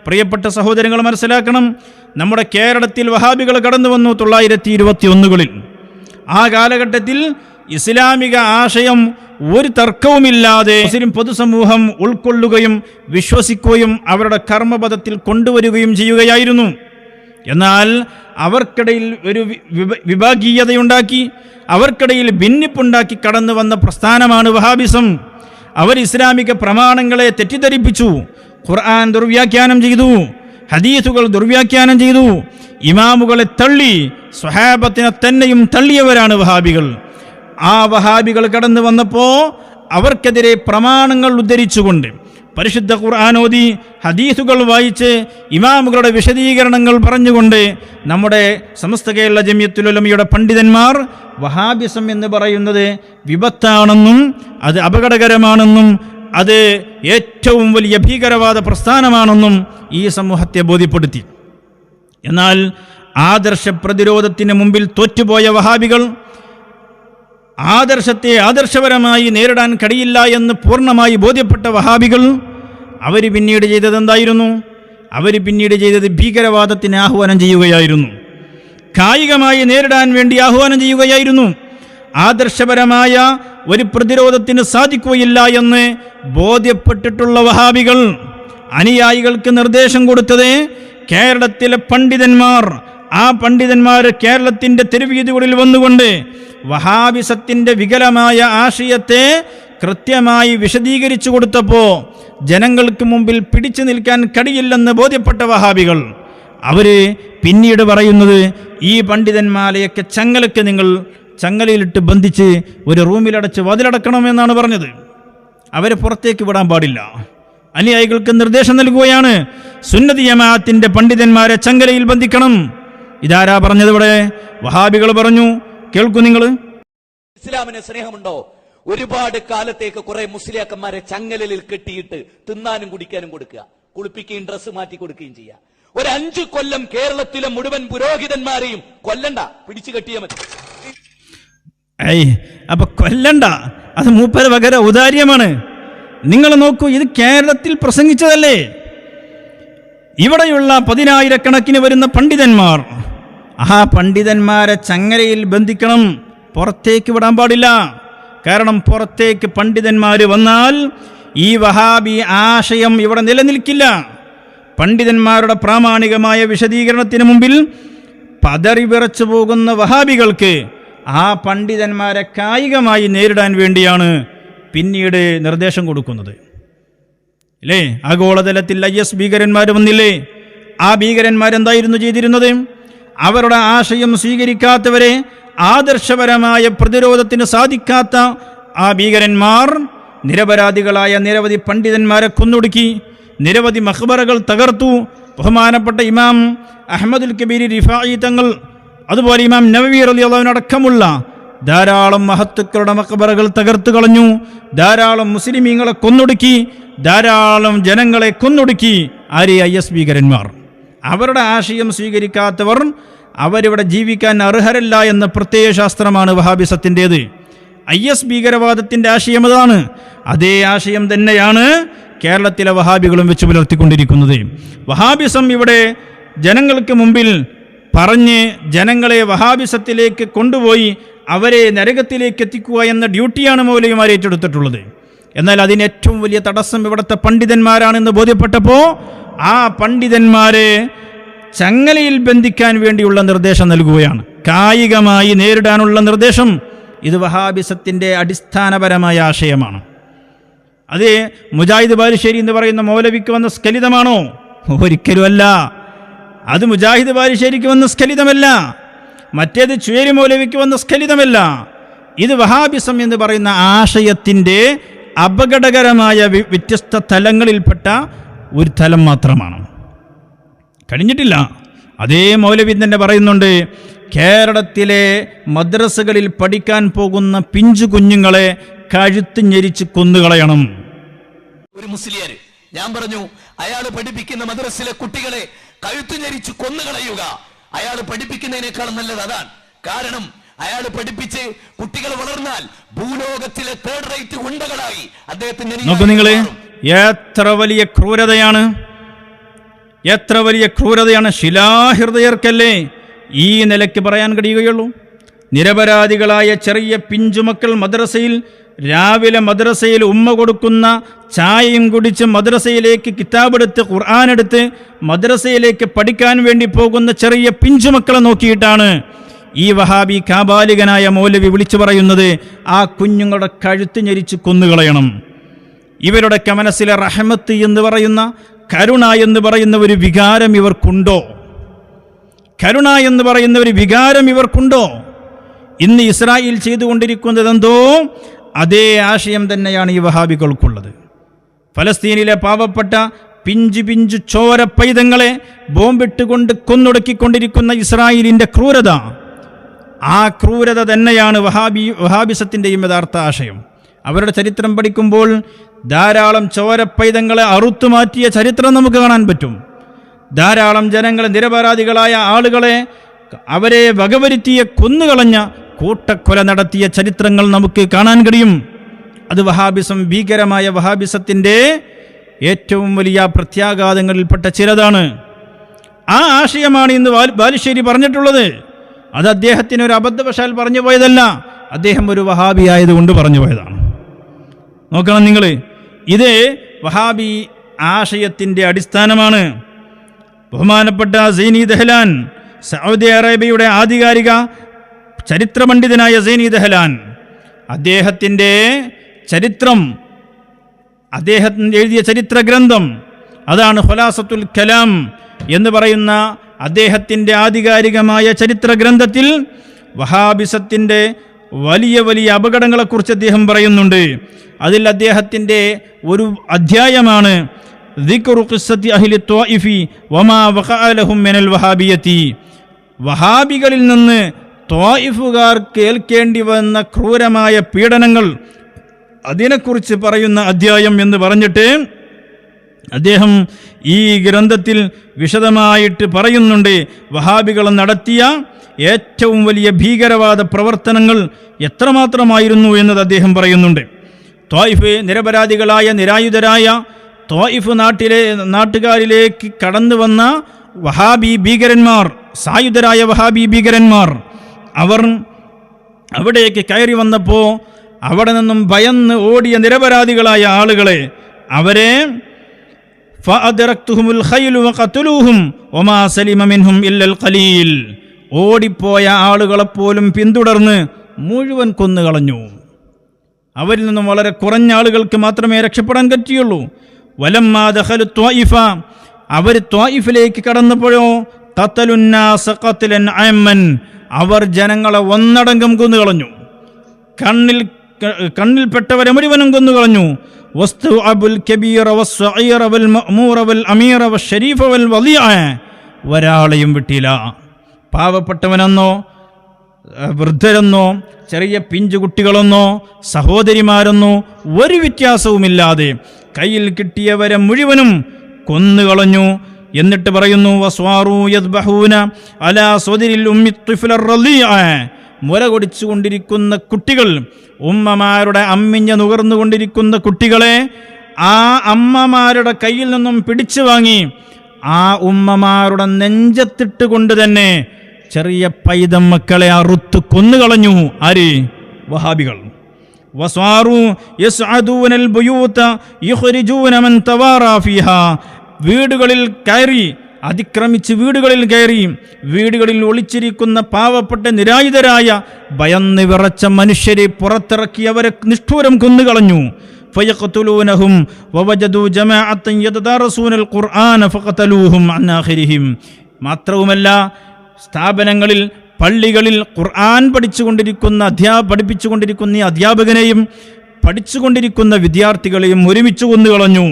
പ്രിയപ്പെട്ട സഹോദരങ്ങൾ മനസ്സിലാക്കണം, നമ്മുടെ കേരളത്തിൽ വഹാബികൾ കടന്നു വന്നു 1921കളിൽ. ആ കാലഘട്ടത്തിൽ ഇസ്ലാമിക ആശയം ഒരു തർക്കവുമില്ലാതെ മുസ്ലിം പൊതുസമൂഹം ഉൾക്കൊള്ളുകയും വിശ്വസിക്കുകയും അവരുടെ കർമ്മപഥത്തിൽ കൊണ്ടുവരികയും ചെയ്യുകയായിരുന്നു. എന്നാൽ അവർക്കിടയിൽ ഒരു വിഭാഗീയതയുണ്ടാക്കി, അവർക്കിടയിൽ ഭിന്നിപ്പുണ്ടാക്കി കടന്നു വന്ന പ്രസ്ഥാനമാണ് വഹാബിസം. അവർ ഇസ്ലാമിക പ്രമാണങ്ങളെ തെറ്റിദ്ധരിപ്പിച്ചു, ഖുർആൻ ദുർവ്യാഖ്യാനം ചെയ്തു, ഹദീസുകൾ ദുർവ്യാഖ്യാനം ചെയ്തു, ഇമാമുകളെ തള്ളി, സ്വഹാബത്തിനെ തന്നെയും തള്ളിയവരാണ് വഹാബികൾ. ആ വഹാബികൾ കടന്നു വന്നപ്പോൾ അവർക്കെതിരെ പ്രമാണങ്ങൾ ഉദ്ധരിച്ചുകൊണ്ട്, പരിശുദ്ധ ഖുർആൻ ഓതി, ഹദീസുകൾ വായിച്ച്, ഇമാമുകളുടെ വിശദീകരണങ്ങൾ പറഞ്ഞുകൊണ്ട് നമ്മുടെ സമസ്ത കേരള ജമിയത്തുൽ ഉലമയുടെ പണ്ഡിതന്മാർ വഹാബിസം എന്ന് പറയുന്നത് വിപത്താണെന്നും അത് അപകടകരമാണെന്നും അത് ഏറ്റവും വലിയ ഭീകരവാദ പ്രസ്ഥാനമാണെന്നും ഈ സമൂഹത്തെ ബോധ്യപ്പെടുത്തി. എന്നാൽ ആദർശ പ്രതിരോധത്തിന് മുമ്പിൽ തോറ്റുപോയ വഹാബികൾ, ആദർശത്തെ ആദർശപരമായി നേരിടാൻ കഴിയില്ല എന്ന് പൂർണ്ണമായി ബോധ്യപ്പെട്ട വഹാബികൾ, അവർ പിന്നീട് ചെയ്തത് എന്തായിരുന്നു? അവർ പിന്നീട് ചെയ്തത് ഭീകരവാദത്തിന് ആഹ്വാനം ചെയ്യുകയായിരുന്നു, കായികമായി നേരിടാൻ വേണ്ടി ആഹ്വാനം ചെയ്യുകയായിരുന്നു. ആദർശപരമായ ഒരു പ്രതിരോധത്തിന് സാധിക്കുകയില്ല എന്ന് ബോധ്യപ്പെട്ടിട്ടുള്ള വഹാബികൾ അനുയായികൾക്ക് നിർദ്ദേശം കൊടുത്തത് കേരളത്തിലെ പണ്ഡിതന്മാർ, ആ പണ്ഡിതന്മാർ കേരളത്തിൻ്റെ തെരുവീതികളിൽ വന്നുകൊണ്ട് വഹാബിസത്തിൻ്റെ വികലമായ ആശയത്തെ കൃത്യമായി വിശദീകരിച്ചു കൊടുത്തപ്പോൾ ജനങ്ങൾക്ക് മുമ്പിൽ പിടിച്ചു നിൽക്കാൻ കഴിയില്ലെന്ന് ബോധ്യപ്പെട്ട വഹാബികൾ അവർ പിന്നീട് പറയുന്നത്, ഈ പണ്ഡിതന്മാരെയൊക്കെ ചങ്ങലയ്ക്ക് നിങ്ങൾ ചങ്ങലയിലിട്ട് ബന്ധിച്ച് ഒരു റൂമിലടച്ച് വാതിലടക്കണമെന്നാണ് പറഞ്ഞത്. അവരെ പുറത്തേക്ക് വിടാൻ പാടില്ല. അനുയായികൾക്ക് നിർദ്ദേശം നൽകുകയാണ്, സുന്നതി ജമാഅത്തിന്റെ പണ്ഡിതന്മാരെ ചങ്ങലയിൽ ബന്ധിക്കണം. ഇതാരാ പറഞ്ഞത്? ഇവിടെ വഹാബികൾ പറഞ്ഞു. കേൾക്കൂ നിങ്ങൾ. ഇസ്ലാമിന് സ്നേഹമുണ്ടോ? ഒരുപാട് കാലത്തേക്ക് കുറെ മുസ്ലിയാക്കന്മാരെ ചങ്ങലിൽ കെട്ടിയിട്ട് തിന്നാനും കുടിക്കാനും കൊടുക്കുക, കുളിപ്പിക്കുകയും ഡ്രസ്സ് മാറ്റി കൊടുക്കുകയും ചെയ്യുക. ഒരു 5 കൊല്ലം കേരളത്തിലെ മുഴുവൻ പുരോഹിതന്മാരെയും കൊല്ലണ്ട, പിടിച്ചു കെട്ടിയ മതി. അപ്പൊ കൊല്ലണ്ട, അത് മൂപ്പര വകര ഔദാര്യമാണ്. നിങ്ങൾ നോക്കൂ, ഇത് കേരളത്തിൽ പ്രസംഗിച്ചതല്ലേ? ഇവിടെയുള്ള 10,000 വരുന്ന പണ്ഡിതന്മാർ, ആ പണ്ഡിതന്മാരെ ചങ്ങലയിൽ ബന്ധിക്കണം, പുറത്തേക്ക് വിടാൻ പാടില്ല. കാരണം പുറത്തേക്ക് പണ്ഡിതന്മാർ വന്നാൽ ഈ വഹാബി ആശയം ഇവിടെ നിലനിൽക്കില്ല. പണ്ഡിതന്മാരുടെ പ്രാമാണികമായ വിശദീകരണത്തിന് മുമ്പിൽ പതറി വിറച്ചു പോകുന്ന വഹാബികൾക്ക് ആ പണ്ഡിതന്മാരെ കായികമായി നേരിടാൻ വേണ്ടിയാണ് പിന്നീട് നിർദ്ദേശം കൊടുക്കുന്നത്. അല്ലേ? ആഗോളതലത്തിൽ IS ഭീകരന്മാർ വന്നില്ലേ? ആ ഭീകരന്മാരെന്തായിരുന്നു ചെയ്തിരുന്നത്? അവരുടെ ആശയം സ്വീകരിക്കാത്തവരെ, ആദർശപരമായ പ്രതിരോധത്തിന് സാധിക്കാത്ത ആ ഭീകരന്മാർ നിരപരാധികളായ നിരവധി പണ്ഡിതന്മാരെ കൊന്നൊടുക്കി, നിരവധി മഖ്ബറകൾ തകർത്തു. ബഹുമാനപ്പെട്ട ഇമാം അഹ്മദുൽ കബീർ റിഫായി തങ്ങൾ, അതുപോലെ ഇമാം നവവി റളിയല്ലാഹു അൻഹു അടക്കമുള്ള ധാരാളം മഹത്തുക്കളുടെ മഖ്ബറകൾ തകർത്തു കളഞ്ഞു, ധാരാളം മുസ്ലിമീങ്ങളെ കൊന്നൊടുക്കി, ധാരാളം ജനങ്ങളെ കൊന്നൊടുക്കി. ആര്? IS ഭീകരന്മാർ. അവരുടെ ആശയം സ്വീകരിക്കാത്തവർ അവരിവിടെ ജീവിക്കാൻ അർഹരല്ല എന്ന പ്രത്യയശാസ്ത്രമാണ് വഹാബിസത്തിൻ്റേത്. IS ഭീകരവാദത്തിൻ്റെ ആശയം അതാണ്. അതേ ആശയം തന്നെയാണ് കേരളത്തിലെ വഹാബികളും വെച്ച് പുലർത്തിക്കൊണ്ടിരിക്കുന്നത്. വഹാബിസം ഇവിടെ ജനങ്ങൾക്ക് മുമ്പിൽ പറഞ്ഞ് ജനങ്ങളെ വഹാബിസത്തിലേക്ക് കൊണ്ടുപോയി അവരെ നരകത്തിലേക്ക് എത്തിക്കുക എന്ന ഡ്യൂട്ടിയാണ് മൗലവിമാർ ഏറ്റെടുത്തിട്ടുള്ളത്. എന്നാൽ അതിന് ഏറ്റവും വലിയ തടസ്സം ഇവിടുത്തെ പണ്ഡിതന്മാരാണെന്ന് ബോധ്യപ്പെട്ടപ്പോൾ ആ പണ്ഡിതന്മാരെ ചങ്ങലയിൽ ബന്ധിക്കാൻ വേണ്ടിയുള്ള നിർദ്ദേശം നൽകുകയാണ്, കായികമായി നേരിടാനുള്ള നിർദ്ദേശം. ഇത് വഹാബിസത്തിൻ്റെ അടിസ്ഥാനപരമായ ആശയമാണ്. അത് മുജാഹിദ് ബാലുശ്ശേരി എന്ന് പറയുന്ന മൗലവിക്ക് വന്ന സ്ഖലിതമാണോ? ഒരിക്കലുമല്ല. അത് മുജാഹിദ് ബാലുശ്ശേരിക്ക് വന്ന സ്ഖലിതമല്ല, മറ്റേത് ചുവേരി മൗലവിക്ക് വന്ന സ്ഖലിതമല്ല. ഇത് വഹാബിസം എന്ന് പറയുന്ന ആശയത്തിൻ്റെ അപകടകരമായ വ്യത്യസ്ത തലങ്ങളിൽപ്പെട്ട ഒരു തലം മാത്രമാണ്. കഴിഞ്ഞിട്ടില്ല. അതേ മൗലവി തന്നെ പറയുന്നുണ്ട്, കേരളത്തിലെ മദ്രസകളിൽ പഠിക്കാൻ പോകുന്ന പിഞ്ചു കുഞ്ഞുങ്ങളെ കഴുത്ത് ഞെരിച്ച് കൊന്നുകളയണം. ഒരു മുസ്ലിയാർ, ഞാൻ പറഞ്ഞു, അയാൾ പഠിപ്പിക്കുന്ന മദ്രസയിലെ കുട്ടികളെ കഴുത്ത് ഞെരിച്ച് കൊന്നുകളയുക അയാൾ പഠിപ്പിക്കുന്നതിനേക്കാൾ നല്ലത് അതാണ്. കാരണം അയാൾ പഠിപ്പിച്ച് കുട്ടികൾ വളർന്നാൽ ഭൂലോകത്തിലെ തേർഡ് റേറ്റ് ഗുണ്ടകളായി അദ്ദേഹത്തിന്. നോക്കൂ നിങ്ങള്, എത്ര വലിയ ക്രൂരതയാണ്, എത്ര വലിയ ക്രൂരതയാണ്. ശിലാഹൃദയർക്കല്ലേ ഈ നിലയ്ക്ക് പറയാൻ കഴിയുകയുള്ളൂ? നിരപരാധികളായ ചെറിയ പിഞ്ചുമക്കൾ മദ്രസയിൽ രാവിലെ മദ്രസയിൽ ഉമ്മ കൊടുക്കുന്ന ചായയും കുടിച്ച് മദ്രസയിലേക്ക് കിതാബെടുത്ത് ഖുർആനെടുത്ത് മദ്രസയിലേക്ക് പഠിക്കാൻ വേണ്ടി പോകുന്ന ചെറിയ പിഞ്ചുമക്കളെ നോക്കിയിട്ടാണ് ഈ വഹാബി കാബാലികനായ മൗലവി വിളിച്ചു പറയുന്നത്, ആ കുഞ്ഞുങ്ങളുടെ കഴുത്ത് ഞെരിച്ച് കൊന്നുകളയണം. ഇവരുടെയൊക്കെ മനസ്സിലെ റഹ്മത്ത് എന്ന് പറയുന്ന, കരുണ എന്ന് പറയുന്ന ഒരു വികാരം ഇവർക്കുണ്ടോ? കരുണ എന്ന് പറയുന്ന ഒരു വികാരം ഇവർക്കുണ്ടോ? ഇന്ന് ഇസ്രായേൽ ചെയ്തുകൊണ്ടിരിക്കുന്നതെന്തോ അതേ ആശയം തന്നെയാണ് ഈ വഹാബികൾക്കുള്ളത്. ഫലസ്തീനിലെ പാവപ്പെട്ട പിഞ്ചു ചോര പൈതങ്ങളെ ബോംബിട്ടുകൊണ്ട് കൊന്നൊടുക്കിക്കൊണ്ടിരിക്കുന്ന ഇസ്രായേലിൻ്റെ ക്രൂരത, ആ ക്രൂരത തന്നെയാണ് വഹാബിസത്തിൻ്റെയും യഥാർത്ഥ ആശയം. അവരുടെ ചരിത്രം പഠിക്കുമ്പോൾ ധാരാളം ചോര പൈതങ്ങളെ അറുത്തുമാറ്റിയ ചരിത്രം നമുക്ക് കാണാൻ പറ്റും. ധാരാളം ജനങ്ങളെ, നിരപരാധികളായ ആളുകളെ അവരെ വകവരുത്തിയ കൊന്നുകളഞ്ഞ കൂട്ടക്കൊല നടത്തിയ ചരിത്രങ്ങൾ നമുക്ക് കാണാൻ കഴിയും. അത് വഹാബിസം, ഭീകരമായ വഹാബിസത്തിൻ്റെ ഏറ്റവും വലിയ പ്രത്യാഘാതങ്ങളിൽപ്പെട്ട ചിലതാണ്. ആ ആശയമാണ് ഇന്ന് ബാലുശ്ശേരി പറഞ്ഞിട്ടുള്ളത്. അത് അദ്ദേഹത്തിന് ഒരു അബദ്ധവശാൽ പറഞ്ഞു പോയതല്ല, അദ്ദേഹം ഒരു വഹാബി ആയതുകൊണ്ട് പറഞ്ഞു പോയതാണ്. നോക്കണം നിങ്ങൾ, ഇത് വഹാബി ആശയത്തിൻ്റെ അടിസ്ഥാനമാണ്. ബഹുമാനപ്പെട്ട സൈനി ദഹ്ലാൻ, സൗദി അറേബ്യയുടെ ആധികാരിക ചരിത്ര പണ്ഡിതനായ സൈനി ദഹ്ലാൻ, അദ്ദേഹത്തിൻ്റെ ചരിത്രം, അദ്ദേഹം എഴുതിയ ചരിത്ര ഗ്രന്ഥം അതാണ് ഖുലാസത്തുൽ കലാം എന്ന് പറയുന്ന അദ്ദേഹത്തിൻ്റെ ആധികാരികമായ ചരിത്ര ഗ്രന്ഥത്തിൽ വഹാബിസത്തിൻ്റെ വലിയ വലിയ അപകടങ്ങളെക്കുറിച്ച് അദ്ദേഹം പറയുന്നുണ്ട്. അതിൽ അദ്ദേഹത്തിൻ്റെ ഒരു അധ്യായമാണ് ദിക്റു ഖിസ്സത്തി അഹ്ലി ത്വായിഫി വമാ വഖഅ ലഹും മിനൽ വഹാബിയത്തി. വഹാബികളിൽ നിന്ന് ത്വായിഫുകാർക്ക് ഏൽക്കേണ്ടി വന്ന ക്രൂരമായ പീഡനങ്ങൾ, അതിനെക്കുറിച്ച് പറയുന്ന അധ്യായം എന്ന് പറഞ്ഞിട്ട് അദ്ദേഹം ഈ ഗ്രന്ഥത്തിൽ വിശദമായിട്ട് പറയുന്നുണ്ട്. വഹാബികൾ നടത്തിയ ഏറ്റവും വലിയ ഭീകരവാദ പ്രവർത്തനങ്ങൾ എത്രമാത്രമായിരുന്നു എന്നത് അദ്ദേഹം പറയുന്നുണ്ട്. ത്വായിഫ്, നിരപരാധികളായ നിരായുധരായ ത്വായിഫ് നാട്ടുകാരിലേക്ക് കടന്നു വന്ന വഹാബി ഭീകരന്മാർ, സായുധരായ വഹാബി ഭീകരന്മാർ, അവർ അവിടേക്ക് കയറി വന്നപ്പോൾ അവിടെ നിന്നും ഭയന്ന് ഓടിയ നിരപരാധികളായ ആളുകളെ അവരെ ഫഅദ്റക്തുഹുൽ ഖൈലു വഖതുലൂഹും വമാ സലിമ മിൻഹും ഇല്ലൽ ഖലീൽ, ഓടിപ്പോയ ആളുകളെപ്പോലും പിന്തുടർന്ന് മുഴുവൻ കൊന്നുകളഞ്ഞു. അവരിൽ നിന്നും വളരെ കുറഞ്ഞ ആളുകൾക്ക് മാത്രമേ രക്ഷപ്പെടാൻ പറ്റിയുള്ളൂ. വലമ്മാ ദഖലു ത്വായിഫ, അവർ ത്വായിഫിലേക്ക് കടന്നപ്പോഴോ ഖതലുന്നാസ ഖത്ലൻ അമ്മൻ, അവർ ജനങ്ങളെ ഒന്നടങ്കം കൊന്നുകളഞ്ഞു. കണ്ണിൽപ്പെട്ടവരെ മുഴുവനും കൊന്നുകളഞ്ഞു. വസ്തുഅബുൽ കബീറ വസ്സഈറ വൽ മഅ്മൂറ വൽ അമീറ വശരീഫ വൽ വളിഅ, ഒരാളെയും വിട്ടില്ല. പാവപ്പെട്ടവനെന്നോ വൃദ്ധരെന്നോ ചെറിയ പിഞ്ചുകുട്ടികളെന്നോ സഹോദരിമാരെന്നോ ഒരു വ്യത്യാസവുമില്ലാതെ കയ്യിൽ കിട്ടിയവരെ മുഴുവനും കൊന്നുകളഞ്ഞു. എന്നിട്ട് പറയുന്നു വസ്വാറു യദ്ബഹൂന അലാ സ്വദരിൽ ഉമ്മി ത്വിഫ്ല റളിഅ, മുല കൊടിച്ചുകൊണ്ടിരിക്കുന്ന കുട്ടികൾ, ഉമ്മമാരുടെ അമ്മിഞ്ഞ നുകർന്നുകൊണ്ടിരിക്കുന്ന കുട്ടികളെ ആ അമ്മമാരുടെ കയ്യിൽ നിന്നും പിടിച്ചു വാങ്ങി ആ ഉമ്മമാരുടെ നെഞ്ചത്തിട്ട് കൊണ്ട് തന്നെ ചെറിയ പൈതം മക്കളെ അറുത്ത് കൊന്നുകളഞ്ഞു. ആര്? വഹാബികൾ. വസ്വാറു യസ്അദൂനൽ ബുയൂത യുഖ്രിജൂന മൻ തവാറാ ഫീഹാ, വീടുകളിൽ കയറി, അതിക്രമിച്ച് വീടുകളിൽ കയറി വീടുകളിൽ ഒളിച്ചിരിക്കുന്ന പാവപ്പെട്ട നിരായുധരായ ഭയന്ന് വിറച്ച മനുഷ്യരെ പുറത്തിറക്കി അവരെ നിഷ്ഠൂരം കൊന്നുകളഞ്ഞു. ഫയഖ്തുലൂനഹും വവജദൂ ജമാഅത്തൻ യതദാറസൂനൽ ഖുർആന ഫഖതലൂഹും അൻ ആഖിരിഹിം. മാത്രവുമല്ല, സ്ഥാപനങ്ങളിൽ, പള്ളികളിൽ ഖുർആൻ പഠിപ്പിച്ചുകൊണ്ടിരിക്കുന്ന അധ്യാപകനെയും പഠിച്ചുകൊണ്ടിരിക്കുന്ന വിദ്യാർത്ഥികളെയും ഒരുമിച്ച് കൊന്നുകളഞ്ഞു.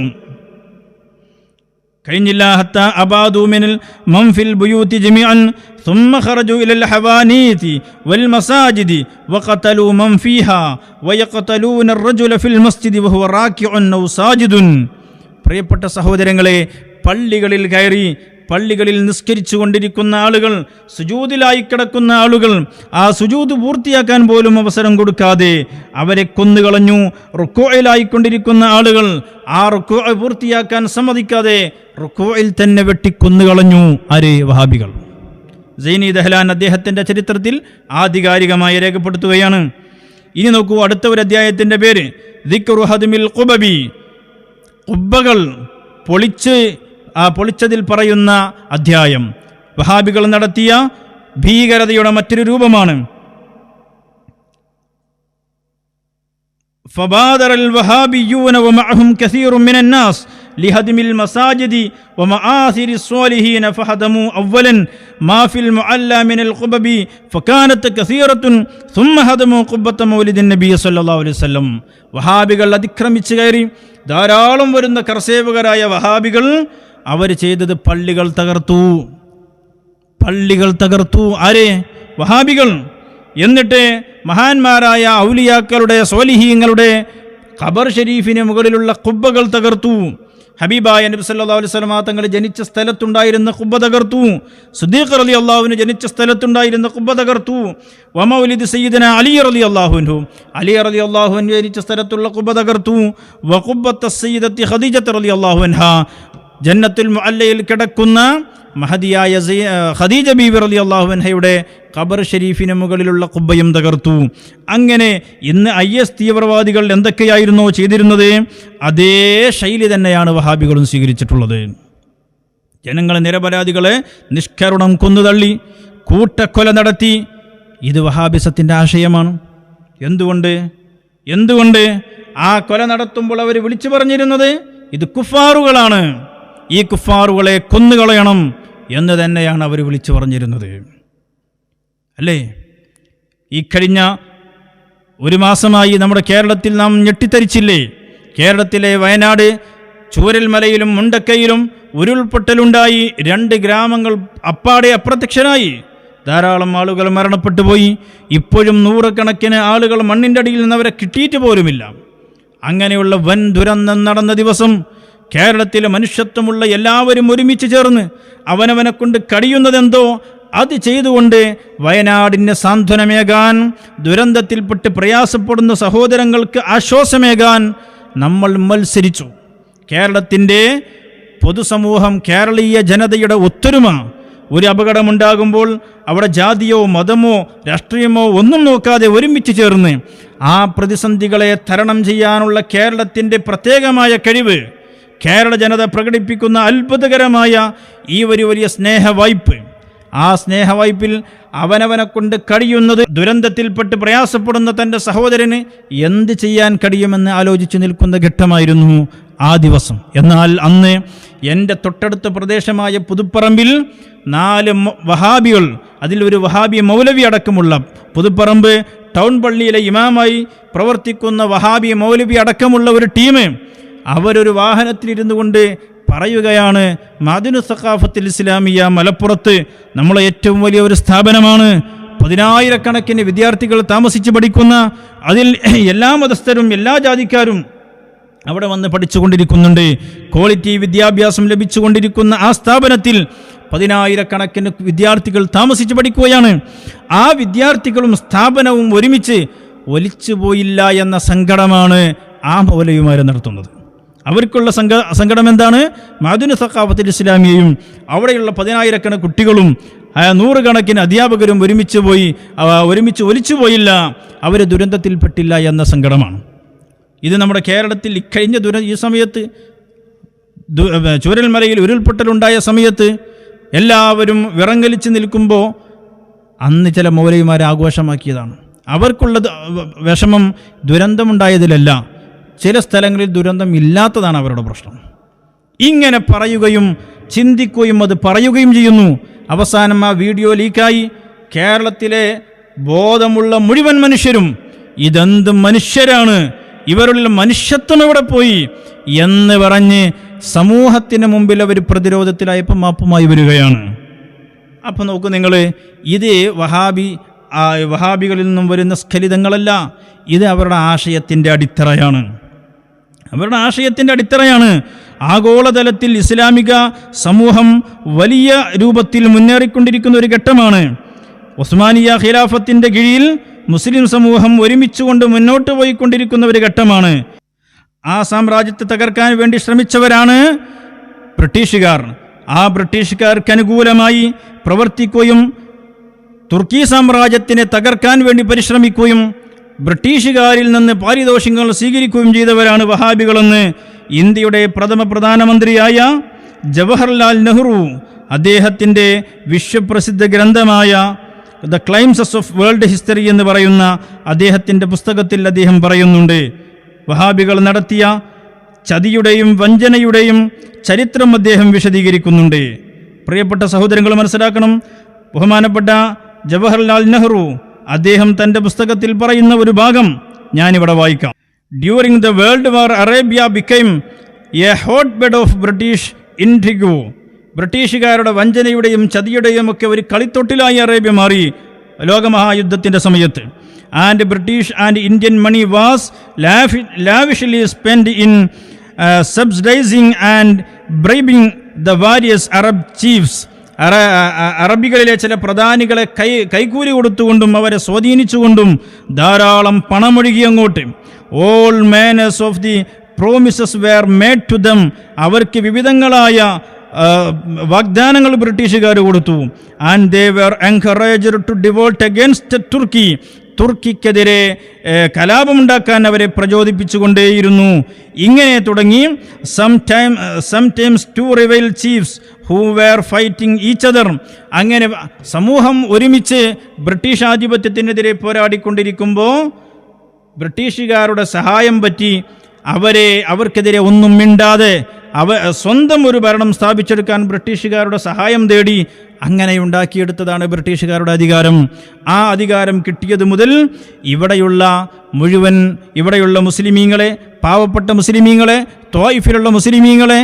കഴിഞ്ഞില്ല. ഹത്ത അബാദു മിനൽ മൻഫിൽ ബുയൂതി ജമീഅൻ ثم خرجوا الى الحوانيت والمساجد وقتلوا من فيها ويقتلون الرجل في المسجد وهو راكع او ساجد. പ്രിയപ്പെട്ട സഹോദരങ്ങളെ, പള്ളികളിൽ കയറി പള്ളികളിൽ നിസ്കരിച്ചു കൊണ്ടിരിക്കുന്ന ആളുകൾ, സുജൂദിലായി കിടക്കുന്ന ആളുകൾ, ആ സുജൂദ് പൂർത്തിയാക്കാൻ പോലും അവസരം കൊടുക്കാതെ അവരെ കൊന്നുകളഞ്ഞു. റുക്കൂഇലായിക്കൊണ്ടിരിക്കുന്ന ആളുകൾ ആ റുക്കൂഅ് പൂർത്തിയാക്കാൻ സമ്മതിക്കാതെ റുക്കൂഇൽ തന്നെ വെട്ടിക്കൊന്നുകളഞ്ഞു. ആര്? വഹാബികൾ. സൈനി ദഹ്ലാൻ അദ്ദേഹത്തിൻ്റെ ചരിത്രത്തിൽ ആധികാരികമായി രേഖപ്പെടുത്തുകയാണ്. ഇനി നോക്കൂ, അടുത്ത ഒരു അധ്യായത്തിൻ്റെ പേര് ദിക്റു ഹദ്മിൽ ഖുബബി, ഖുബ്ബകൾ പൊളിച്ചതിൽ പറയുന്ന അധ്യായം. വഹാബികൾ നടത്തിയ ഭീകരതയുടെ മറ്റൊരു രൂപമാണ്. فبادر الوهابيون ومعهم كثير من الناس لهدم المساجد ومآثر الصالحين فهدموا أولا ما في المعلى من القبب فكانت كثيرة ثم هدموا قبة مولد النبي صلى الله عليه وسلم. വഹാബികൾ അതിക്രമിച്ചു കയറി ധാരാളം വരുന്ന കർസേവകരായ വഹാബികൾ അവർ ചെയ്തത് പള്ളികൾ തകർത്തു. ആരെ? വഹാബികൾ. എന്നിട്ട് മഹാന്മാരായ ഔലിയാക്കളുടെ, സ്വാലിഹീങ്ങളുടെ ഖബർ ഷരീഫിന് മുകളിലുള്ള ഖുബ്ബകൾ തകർത്തു. ഹബീബായ നബി സല്ലല്ലാഹു അലൈഹി വസല്ലം തങ്ങൾ ജനിച്ച സ്ഥലത്തുണ്ടായിരുന്ന ഖുബ്ബ തകർത്തു. സിദ്ദീഖ് റളിയല്ലാഹുവിന് ജനിച്ച സ്ഥലത്തുണ്ടായിരുന്ന ഖുബ്ബ തകർത്തു. വമൗലിദ് സയ്യിദന അലി റളിയല്ലാഹു അൻഹു ജനിച്ച സ്ഥലത്തുള്ള ഖുബ്ബ തകർത്തു. വഖുബ്ബത്ത സയ്യിദത്തി ഖദീജത്ത് റളിയല്ലാഹു അൻഹാ, ജന്നത്തുൽ മുഅല്ലയിൽ കിടക്കുന്ന മഹദിയായ ഖദീജ ബീവി റളിയല്ലാഹു അൻഹയുടെ ഖബർ ഷരീഫിന് മുകളിലുള്ള ഖുബ്ബയും തകർത്തു. അങ്ങനെ ഇന്ന് IS തീവ്രവാദികൾ എന്തൊക്കെയായിരുന്നോ ചെയ്തിരുന്നത്, അതേ ശൈലി തന്നെയാണ് വഹാബികളും സ്വീകരിച്ചിട്ടുള്ളത്. ജനങ്ങളെ, നിരപരാധികളെ നിഷ്കരുണം കൊന്നുതള്ളി കൂട്ടക്കൊല നടത്തി. ഇത് വഹാബിസത്തിൻ്റെ ആശയമാണ്. എന്തുകൊണ്ട് ആ കൊല നടത്തുമ്പോൾ അവർ വിളിച്ചു പറഞ്ഞിരുന്നത് ഇത് കുഫാറുകളാണ്, ഈ കുഫാറുകളെ കൊന്നുകളയണം എന്ന് തന്നെയാണ് അവർ വിളിച്ചു പറഞ്ഞിരുന്നത്, അല്ലേ? ഈ കഴിഞ്ഞ ഒരു മാസമായി നമ്മുടെ കേരളത്തിൽ നാം ഞെട്ടിത്തരിച്ചില്ലേ? കേരളത്തിലെ വയനാട് ചൂരൽമലയിലും മുണ്ടക്കയിലും ഉരുൾപൊട്ടലുണ്ടായി. 2 ഗ്രാമങ്ങൾ അപ്പാടെ അപ്രത്യക്ഷരായി. ധാരാളം ആളുകൾ മരണപ്പെട്ടു പോയി. ഇപ്പോഴും 100 കണക്കിന് ആളുകൾ മണ്ണിൻ്റെ അടിയിൽ നിന്നവരെ കിട്ടിയിട്ട് പോലുമില്ല. അങ്ങനെയുള്ള വൻ ദുരന്തം നടന്ന ദിവസം കേരളത്തിലെ മനുഷ്യത്വമുള്ള എല്ലാവരും ഒരുമിച്ച് ചേർന്ന് അവനവനെ കൊണ്ട് കഴിയുന്നതെന്തോ അത് ചെയ്തുകൊണ്ട് വയനാടിന് സാന്ത്വനമേകാൻ, ദുരന്തത്തിൽപ്പെട്ട് പ്രയാസപ്പെടുന്ന സഹോദരങ്ങൾക്ക് ആശ്വാസമേകാൻ നമ്മൾ മത്സരിച്ചു. കേരളത്തിൻ്റെ പൊതുസമൂഹം, കേരളീയ ജനതയുടെ ഒത്തൊരുമ, ഒരു അപകടമുണ്ടാകുമ്പോൾ അവിടെ ജാതിയോ മതമോ രാഷ്ട്രീയമോ ഒന്നും നോക്കാതെ ഒരുമിച്ച് ചേർന്ന് ആ പ്രതിസന്ധികളെ തരണം ചെയ്യാനുള്ള കേരളത്തിൻ്റെ പ്രത്യേകമായ കഴിവ്, കേരള ജനത പ്രകടിപ്പിക്കുന്ന അത്ഭുതകരമായ ഈ വലിയ സ്നേഹവായ്പ്, ആ സ്നേഹവായ്പിൽ അവനവനെ കൊണ്ട് കഴിയുന്നത് ദുരന്തത്തിൽപ്പെട്ട് പ്രയാസപ്പെടുന്ന തൻ്റെ സഹോദരന് എന്ത് ചെയ്യാൻ കഴിയുമെന്ന് ആലോചിച്ചു നിൽക്കുന്ന ഘട്ടമായിരുന്നു ആ ദിവസം. എന്നാൽ അന്ന് എൻ്റെ തൊട്ടടുത്ത പ്രദേശമായ പുതുപ്പറമ്പിൽ 4 വഹാബികൾ, അതിലൊരു വഹാബി മൗലവി അടക്കമുള്ള, പുതുപ്പറമ്പ് ടൗൺ പള്ളിയിലെ ഇമാമായി പ്രവർത്തിക്കുന്ന വഹാബി മൗലവി അടക്കമുള്ള ഒരു ടീം, അവരൊരു വാഹനത്തിലിരുന്നു കൊണ്ട് പറയുകയാണ്, മഅദിനു സഖാഫത്തുൽ ഇസ്ലാമിയ മലപ്പുറത്ത് നമ്മളെ ഏറ്റവും വലിയ ഒരു സ്ഥാപനമാണ്, 10,000-കണക്കിന് വിദ്യാർത്ഥികൾ താമസിച്ച് പഠിക്കുന്ന, അതിൽ എല്ലാ മതസ്ഥരും എല്ലാ ജാതിക്കാരും അവിടെ വന്ന് പഠിച്ചുകൊണ്ടിരിക്കുന്നുണ്ട്, ക്വാളിറ്റി വിദ്യാഭ്യാസം ലഭിച്ചുകൊണ്ടിരിക്കുന്ന ആ സ്ഥാപനത്തിൽ 10,000-കണക്കിന് വിദ്യാർത്ഥികൾ താമസിച്ച് പഠിക്കുകയാണ്. ആ വിദ്യാർത്ഥികളും സ്ഥാപനവും ഒരുമിച്ച് ഒലിച്ചുപോയില്ല എന്ന സങ്കടമാണ് ആ മൗലവിമാരെ നടത്തുന്നത്. അവർക്കുള്ള സങ്കടം എന്താണ്? മഅദിനു സഖാഫത്തുൽ ഇസ്ലാമിയയും അവിടെയുള്ള 10,000-കണക്കിന് കുട്ടികളും 100 കണക്കിന് അധ്യാപകരും ഒരുമിച്ച് ഒലിച്ചുപോയില്ല, അവർ ദുരന്തത്തിൽപ്പെട്ടില്ല എന്ന സങ്കടമാണ്. ഇത് നമ്മുടെ കേരളത്തിൽ ഇക്കഴിഞ്ഞ ഈ സമയത്ത് ചൂരൽമലയിൽ ഉരുൾപൊട്ടലുണ്ടായ സമയത്ത് എല്ലാവരും വിറങ്ങലിച്ച് നിൽക്കുമ്പോൾ അന്ന് ചില മൗലവിമാരെ ആഘോഷമാക്കിയതാണ്. അവർക്കുള്ള വിഷമം ദുരന്തമുണ്ടായതിലല്ല, ചില സ്ഥലങ്ങളിൽ ദുരന്തം ഇല്ലാത്തതാണ് അവരുടെ പ്രശ്നം. ഇങ്ങനെ പറയുകയും ചിന്തിക്കുകയും അത് പറയുകയും ചെയ്യുന്നു. അവസാനം ആ വീഡിയോ ലീക്കായി കേരളത്തിലെ ബോധമുള്ള മുഴുവൻ മനുഷ്യരും ഇതെന്ത് മനുഷ്യരാണ്, ഇവരുള്ള മനുഷ്യത്വം എവിടെ പോയി എന്ന് പറഞ്ഞ് സമൂഹത്തിന് മുമ്പിൽ അവർ പ്രതിരോധത്തിലായപ്പോൾ മാപ്പുമായി വരികയാണ്. അപ്പം നോക്കൂ നിങ്ങൾ, ഇത് വഹാബികളിൽ നിന്നും വരുന്ന സ്ഖലിതങ്ങളല്ല, ഇത് അവരുടെ ആശയത്തിൻ്റെ അടിത്തറയാണ്. ആഗോളതലത്തിൽ ഇസ്ലാമിക സമൂഹം വലിയ രൂപത്തിൽ മുന്നേറിക്കൊണ്ടിരിക്കുന്ന ഒരു ഘട്ടമാണ്. ഉസ്മാനിയ ഖിലാഫത്തിൻ്റെ കീഴിൽ മുസ്ലിം സമൂഹം ഒരുമിച്ചുകൊണ്ട് മുന്നോട്ട് പോയിക്കൊണ്ടിരിക്കുന്ന ഒരു ഘട്ടമാണ്. ആ സാമ്രാജ്യത്തെ തകർക്കാൻ വേണ്ടി ശ്രമിച്ചവരാണ് ബ്രിട്ടീഷുകാർ. ആ ബ്രിട്ടീഷുകാർക്ക് അനുകൂലമായി പ്രവർത്തിക്കുകയും തുർക്കി സാമ്രാജ്യത്തിനെ തകർക്കാൻ വേണ്ടി പരിശ്രമിക്കുകയും ബ്രിട്ടീഷുകാരിൽ നിന്ന് പാരിതോഷികങ്ങൾ സ്വീകരിക്കുകയും ചെയ്തവരാണ് വഹാബികളെന്ന് ഇന്ത്യയുടെ പ്രഥമ പ്രധാനമന്ത്രിയായ ജവഹർലാൽ നെഹ്റു അദ്ദേഹത്തിൻ്റെ വിശ്വപ്രസിദ്ധ ഗ്രന്ഥമായ ദ ക്ലൈംസസ് ഓഫ് വേൾഡ് ഹിസ്റ്ററി എന്ന് പറയുന്ന അദ്ദേഹത്തിൻ്റെ പുസ്തകത്തിൽ അദ്ദേഹം പറയുന്നുണ്ട്. വഹാബികൾ നടത്തിയ ചതിയുടെയും വഞ്ചനയുടെയും ചരിത്രം അദ്ദേഹം വിശദീകരിക്കുന്നുണ്ട്. പ്രിയപ്പെട്ട സഹോദരങ്ങൾ മനസ്സിലാക്കണം, ബഹുമാനപ്പെട്ട ജവഹർലാൽ നെഹ്റു അദ്ദേഹം തൻ്റെ പുസ്തകത്തിൽ പറയുന്ന ഒരു ഭാഗം ഞാനിവിടെ വായിക്കാം. During the world war Arabia became a hotbed of British intrigue. ബ്രിട്ടീഷുകാരുടെ വഞ്ചനയുടെയും ചതിയുടെയും ഒക്കെ ഒരു കളിത്തൊട്ടിലായി അറേബ്യ മാറി ലോകമഹായുദ്ധത്തിൻ്റെ സമയത്ത്. And British and Indian money was lavishly spend in subsidising and bribing the various Arab chiefs. അറബികളിലെ ചില പ്രധാനികളെ കൈക്കൂലി കൊടുത്തുകൊണ്ടും അവരെ സ്വാധീനിച്ചുകൊണ്ടും ധാരാളം പണമൊഴുകി അങ്ങോട്ട്. All manners of the promises were made to them. അവർക്ക് വിവിധങ്ങളായ വാഗ്ദാനങ്ങൾ ബ്രിട്ടീഷുകാർ കൊടുത്തു. And they were encouraged to revolt against Turkey. തുർക്കിക്കെതിരെ കലാപമുണ്ടാക്കാൻ അവരെ പ്രചോദിപ്പിച്ചുകൊണ്ടേയിരുന്നു. ഇങ്ങനെ തുടങ്ങി sometimes to rival chiefs who were fighting each other. അങ്ങനെ സമൂഹം ഒരുമിച്ച് ബ്രിട്ടീഷ് ആധിപത്യത്തിനെതിരെ പോരാടിക്കൊണ്ടിരിക്കുമ്പോൾ ബ്രിട്ടീഷുകാരുടെ സഹായം പറ്റി അവർക്കെതിരെ ഒന്നും മിണ്ടാതെ സ്വന്തം ഒരു ഭരണം സ്ഥാപിച്ചെടുക്കാൻ ബ്രിട്ടീഷുകാരുടെ സഹായം തേടി അങ്ങനെ ഉണ്ടാക്കിയെടുത്തതാണ് ബ്രിട്ടീഷുകാരുടെ അധികാരം. ആ അധികാരം കിട്ടിയത് മുതൽ ഇവിടെയുള്ള മുസ്ലിമീങ്ങളെ, പാവപ്പെട്ട മുസ്ലിമീങ്ങളെ, ത്വായിഫിലുള്ള മുസ്ലിമീങ്ങളെ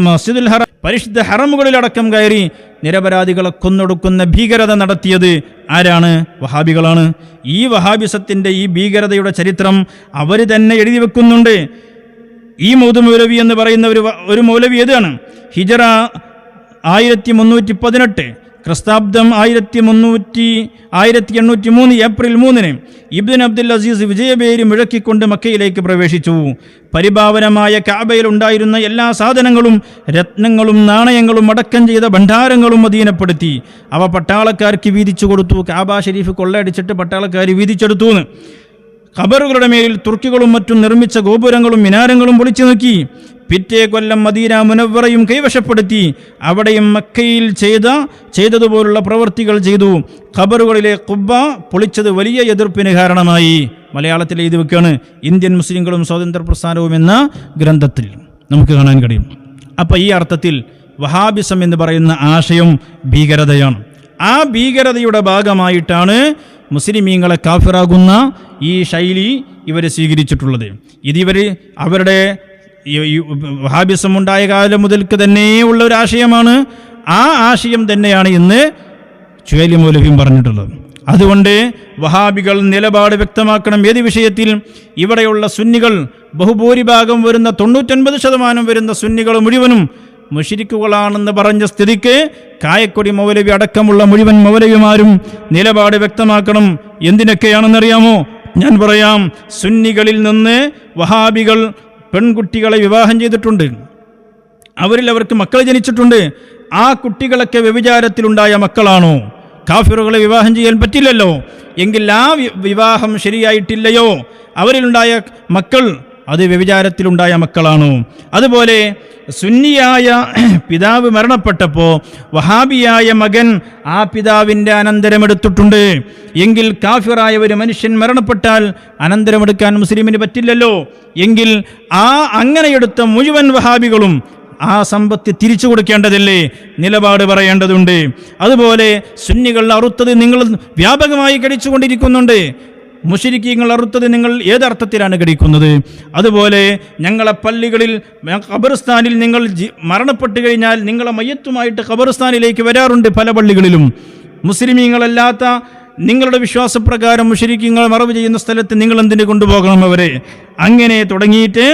മസ്ജിദുൽ ഹറം പരിശുദ്ധ ഹറമുകളിലടക്കം കയറി നിരപരാധികളെ കൊന്നൊടുക്കുന്ന ഭീകരത നടത്തിയത് ആരാണ്? വഹാബികളാണ്. ഈ വഹാബിസത്തിൻ്റെ ഈ ഭീകരതയുടെ ചരിത്രം അവർ തന്നെ എഴുതി വെക്കുന്നുണ്ട്. ഈ മൗലവി എന്ന് പറയുന്ന ഒരു മൗലവി ഏതാണ്? ഹിജറ 1318, ക്രിസ്താബ്ദം 1803 ഏപ്രിൽ 3 ഇബ്ൻ അബ്ദുൽ അസീസ് വിജയബേരി മുഴക്കിക്കൊണ്ട് മക്കയിലേക്ക് പ്രവേശിച്ചു. പരിഭാവനമായ കഅബയിൽ ഉണ്ടായിരുന്ന എല്ലാ സാധനങ്ങളും, രത്നങ്ങളും നാണയങ്ങളും അടക്കം ചെയ്ത ഭണ്ഡാരങ്ങളും അധീനപ്പെടുത്തി അവ പട്ടാളക്കാർക്ക് വീതിച്ചു കൊടുത്തു. കഅബ ഷരീഫ് കൊള്ളയടിച്ചിട്ട് പട്ടാളക്കാർ വീതിച്ചെടുത്തു. ഖബറുകളുടെ മേലിൽ തുർക്കികളും മറ്റും നിർമ്മിച്ച ഗോപുരങ്ങളും മിനാരങ്ങളും പൊളിച്ചു നോക്കി. പിറ്റേ കൊല്ലം മദീന മുനവ്വറയും കൈവശപ്പെടുത്തി. അവിടെയും മക്കയിൽ ചെയ്തതുപോലുള്ള പ്രവൃത്തികൾ ചെയ്തു. ഖബറുകളിലെ ഖുബ്ബ പൊളിച്ചത് വലിയ എതിർപ്പിന് കാരണമായി. മലയാളത്തിൽ എഴുതി വെക്കുകയാണ് ഇന്ത്യൻ മുസ്ലിങ്ങളും സ്വാതന്ത്ര്യ പ്രസ്ഥാനവും എന്ന ഗ്രന്ഥത്തിൽ. നമുക്ക് കാണാൻ കഴിയും. അപ്പോൾ ഈ അർത്ഥത്തിൽ വഹാബിസം എന്ന് പറയുന്ന ആശയം ഭീകരതയാണ്. ആ ഭീകരതയുടെ ഭാഗമായിട്ടാണ് മുസ്ലിമീങ്ങളെ കാഫിറാകുന്ന ഈ ശൈലി ഇവർ സ്വീകരിച്ചിട്ടുള്ളത്. ഇതിവർ അവരുടെ വഹാബിസം ഉണ്ടായ കാലം മുതൽക്ക് തന്നെ ഉള്ള ഒരു ആശയമാണ്. ആ ആശയം തന്നെയാണ് ഇന്ന് ചുവൈലി മൗലവിയും പറഞ്ഞിട്ടുള്ളത്. അതുകൊണ്ട് വഹാബികൾ നിലപാട് വ്യക്തമാക്കണം. ഏത് വിഷയത്തിൽ? ഇവിടെയുള്ള സുന്നികൾ ബഹുഭൂരിഭാഗം വരുന്ന 99% വരുന്ന സുന്നികൾ മുഴുവനും മുശ്രിക്കുകളാണെന്ന് പറഞ്ഞ സ്ഥിതിക്ക് കായക്കൊടി മൗലവി അടക്കമുള്ള മുഴുവൻ മൗലവിമാരും നിലപാട് വ്യക്തമാക്കണം. എന്തിനൊക്കെയാണെന്നറിയാമോ? ഞാൻ പറയാം. സുന്നികളിൽ നിന്ന് വഹാബികൾ പെൺകുട്ടികളെ വിവാഹം ചെയ്തിട്ടുണ്ട്. അവർക്ക് മക്കൾ ജനിച്ചിട്ടുണ്ട്. ആ കുട്ടികളൊക്കെ വ്യഭിചാരത്തിലുണ്ടായ മക്കളാണോ? കാഫിറുകളെ വിവാഹം ചെയ്യാൻ പറ്റില്ലല്ലോ. എങ്കിൽ ആ വിവാഹം ശരിയായിട്ടില്ലയോ? അവരിലുണ്ടായ മക്കൾ അത് വ്യഭിചാരത്തിലുണ്ടായ മക്കളാണോ? അതുപോലെ സുന്നിയായ പിതാവ് മരണപ്പെട്ടപ്പോൾ വഹാബിയായ മകൻ ആ പിതാവിൻ്റെ അനന്തരമെടുത്തിട്ടുണ്ട്. എങ്കിൽ കാഫിറായ ഒരു മനുഷ്യൻ മരണപ്പെട്ടാൽ അനന്തരമെടുക്കാൻ മുസ്ലിമിന് പറ്റില്ലല്ലോ. എങ്കിൽ ആ അങ്ങനെയെടുത്ത മുഴുവൻ വഹാബികളും ആ സമ്പത്ത് തിരിച്ചു കൊടുക്കേണ്ടതല്ലേ? നിലപാട് പറയേണ്ടതുണ്ട്. അതുപോലെ സുന്നികൾ അറുത്തത് നിങ്ങൾ വ്യാപകമായി കഴിച്ചുകൊണ്ടിരിക്കുന്നുണ്ട്. മുശ്രിക്കീങ്ങൾ അറുത്തത് നിങ്ങൾ ഏതർത്ഥത്തിലാണ് കഴിക്കുന്നത്? അതുപോലെ ഞങ്ങളെ പള്ളികളിൽ ഖബർസ്ഥാനിൽ നിങ്ങൾ മരണപ്പെട്ട് കഴിഞ്ഞാൽ നിങ്ങളെ മയ്യത്തുമായിട്ട് ഖബർസ്ഥാനിലേക്ക് വരാറുണ്ട് പല പള്ളികളിലും. മുസ്ലിമീങ്ങളല്ലാത്ത നിങ്ങളുടെ വിശ്വാസപ്രകാരം മുശ്രിക്കീങ്ങൾ മറവ് ചെയ്യുന്ന സ്ഥലത്ത് നിങ്ങൾ എന്തിനു കൊണ്ടുപോകണം അവരെ? അങ്ങനെ തുടങ്ങിയിട്ട്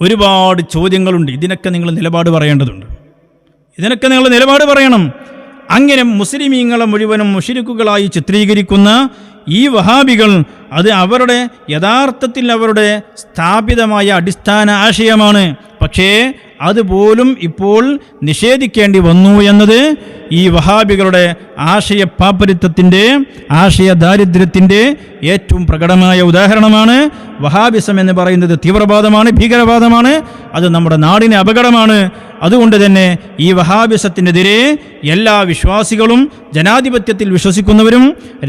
ഒരുപാട് ചോദ്യങ്ങളുണ്ട്. ഇതിനൊക്കെ നിങ്ങൾ നിലപാട് പറയേണ്ടതുണ്ട്. ഇതിനൊക്കെ നിങ്ങൾ നിലപാട് പറയണം. അങ്ങനെ മുസ്ലിമീങ്ങളെ മുഴുവനും മുശ്രിക്കുകളായി ചിത്രീകരിക്കുന്ന ഈ വഹാബികൾ അത് അവരുടെ യഥാർത്ഥത്തിൽ അവരുടെ സ്ഥാപിതമായ അടിസ്ഥാന ആശയമാണ്. പക്ഷേ അതുപോലും ഇപ്പോൾ നിഷേധിക്കേണ്ടി വന്നു എന്നത് ഈ വഹാബികളുടെ ആശയപാപ്പരിത്വത്തിൻ്റെ ആശയദാരിദ്ര്യത്തിൻ്റെ ഏറ്റവും പ്രകടമായ ഉദാഹരണമാണ്. വഹാബിസം എന്ന് പറയുന്നത് തീവ്രവാദമാണ്, ഭീകരവാദമാണ്. അത് നമ്മുടെ നാടിന് അപകടമാണ്. അതുകൊണ്ട് തന്നെ ഈ വഹാബിസത്തിനെതിരെ എല്ലാ വിശ്വാസികളും, ജനാധിപത്യത്തിൽ വിശ്വസിക്കുന്നവരും,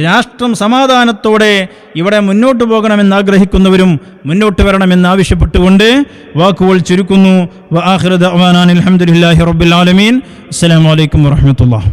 രാഷ്ട്രം സമാധാനത്തോടെ ഇവിടെ മുന്നോട്ട് പോകണമെന്ന് ആഗ്രഹിക്കുന്നവരും മുന്നോട്ട് വരണമെന്നാവശ്യപ്പെട്ടുകൊണ്ട് വാക്കുകൾ ചുരുക്കുന്നു. വആഖിറു ദഅ്വാനാ അൽഹംദുലില്ലാഹി റബ്ബിൽ ആലമീൻ. അസ്സലാമു അലൈക്കും വറഹ്മത്തുള്ളാഹി.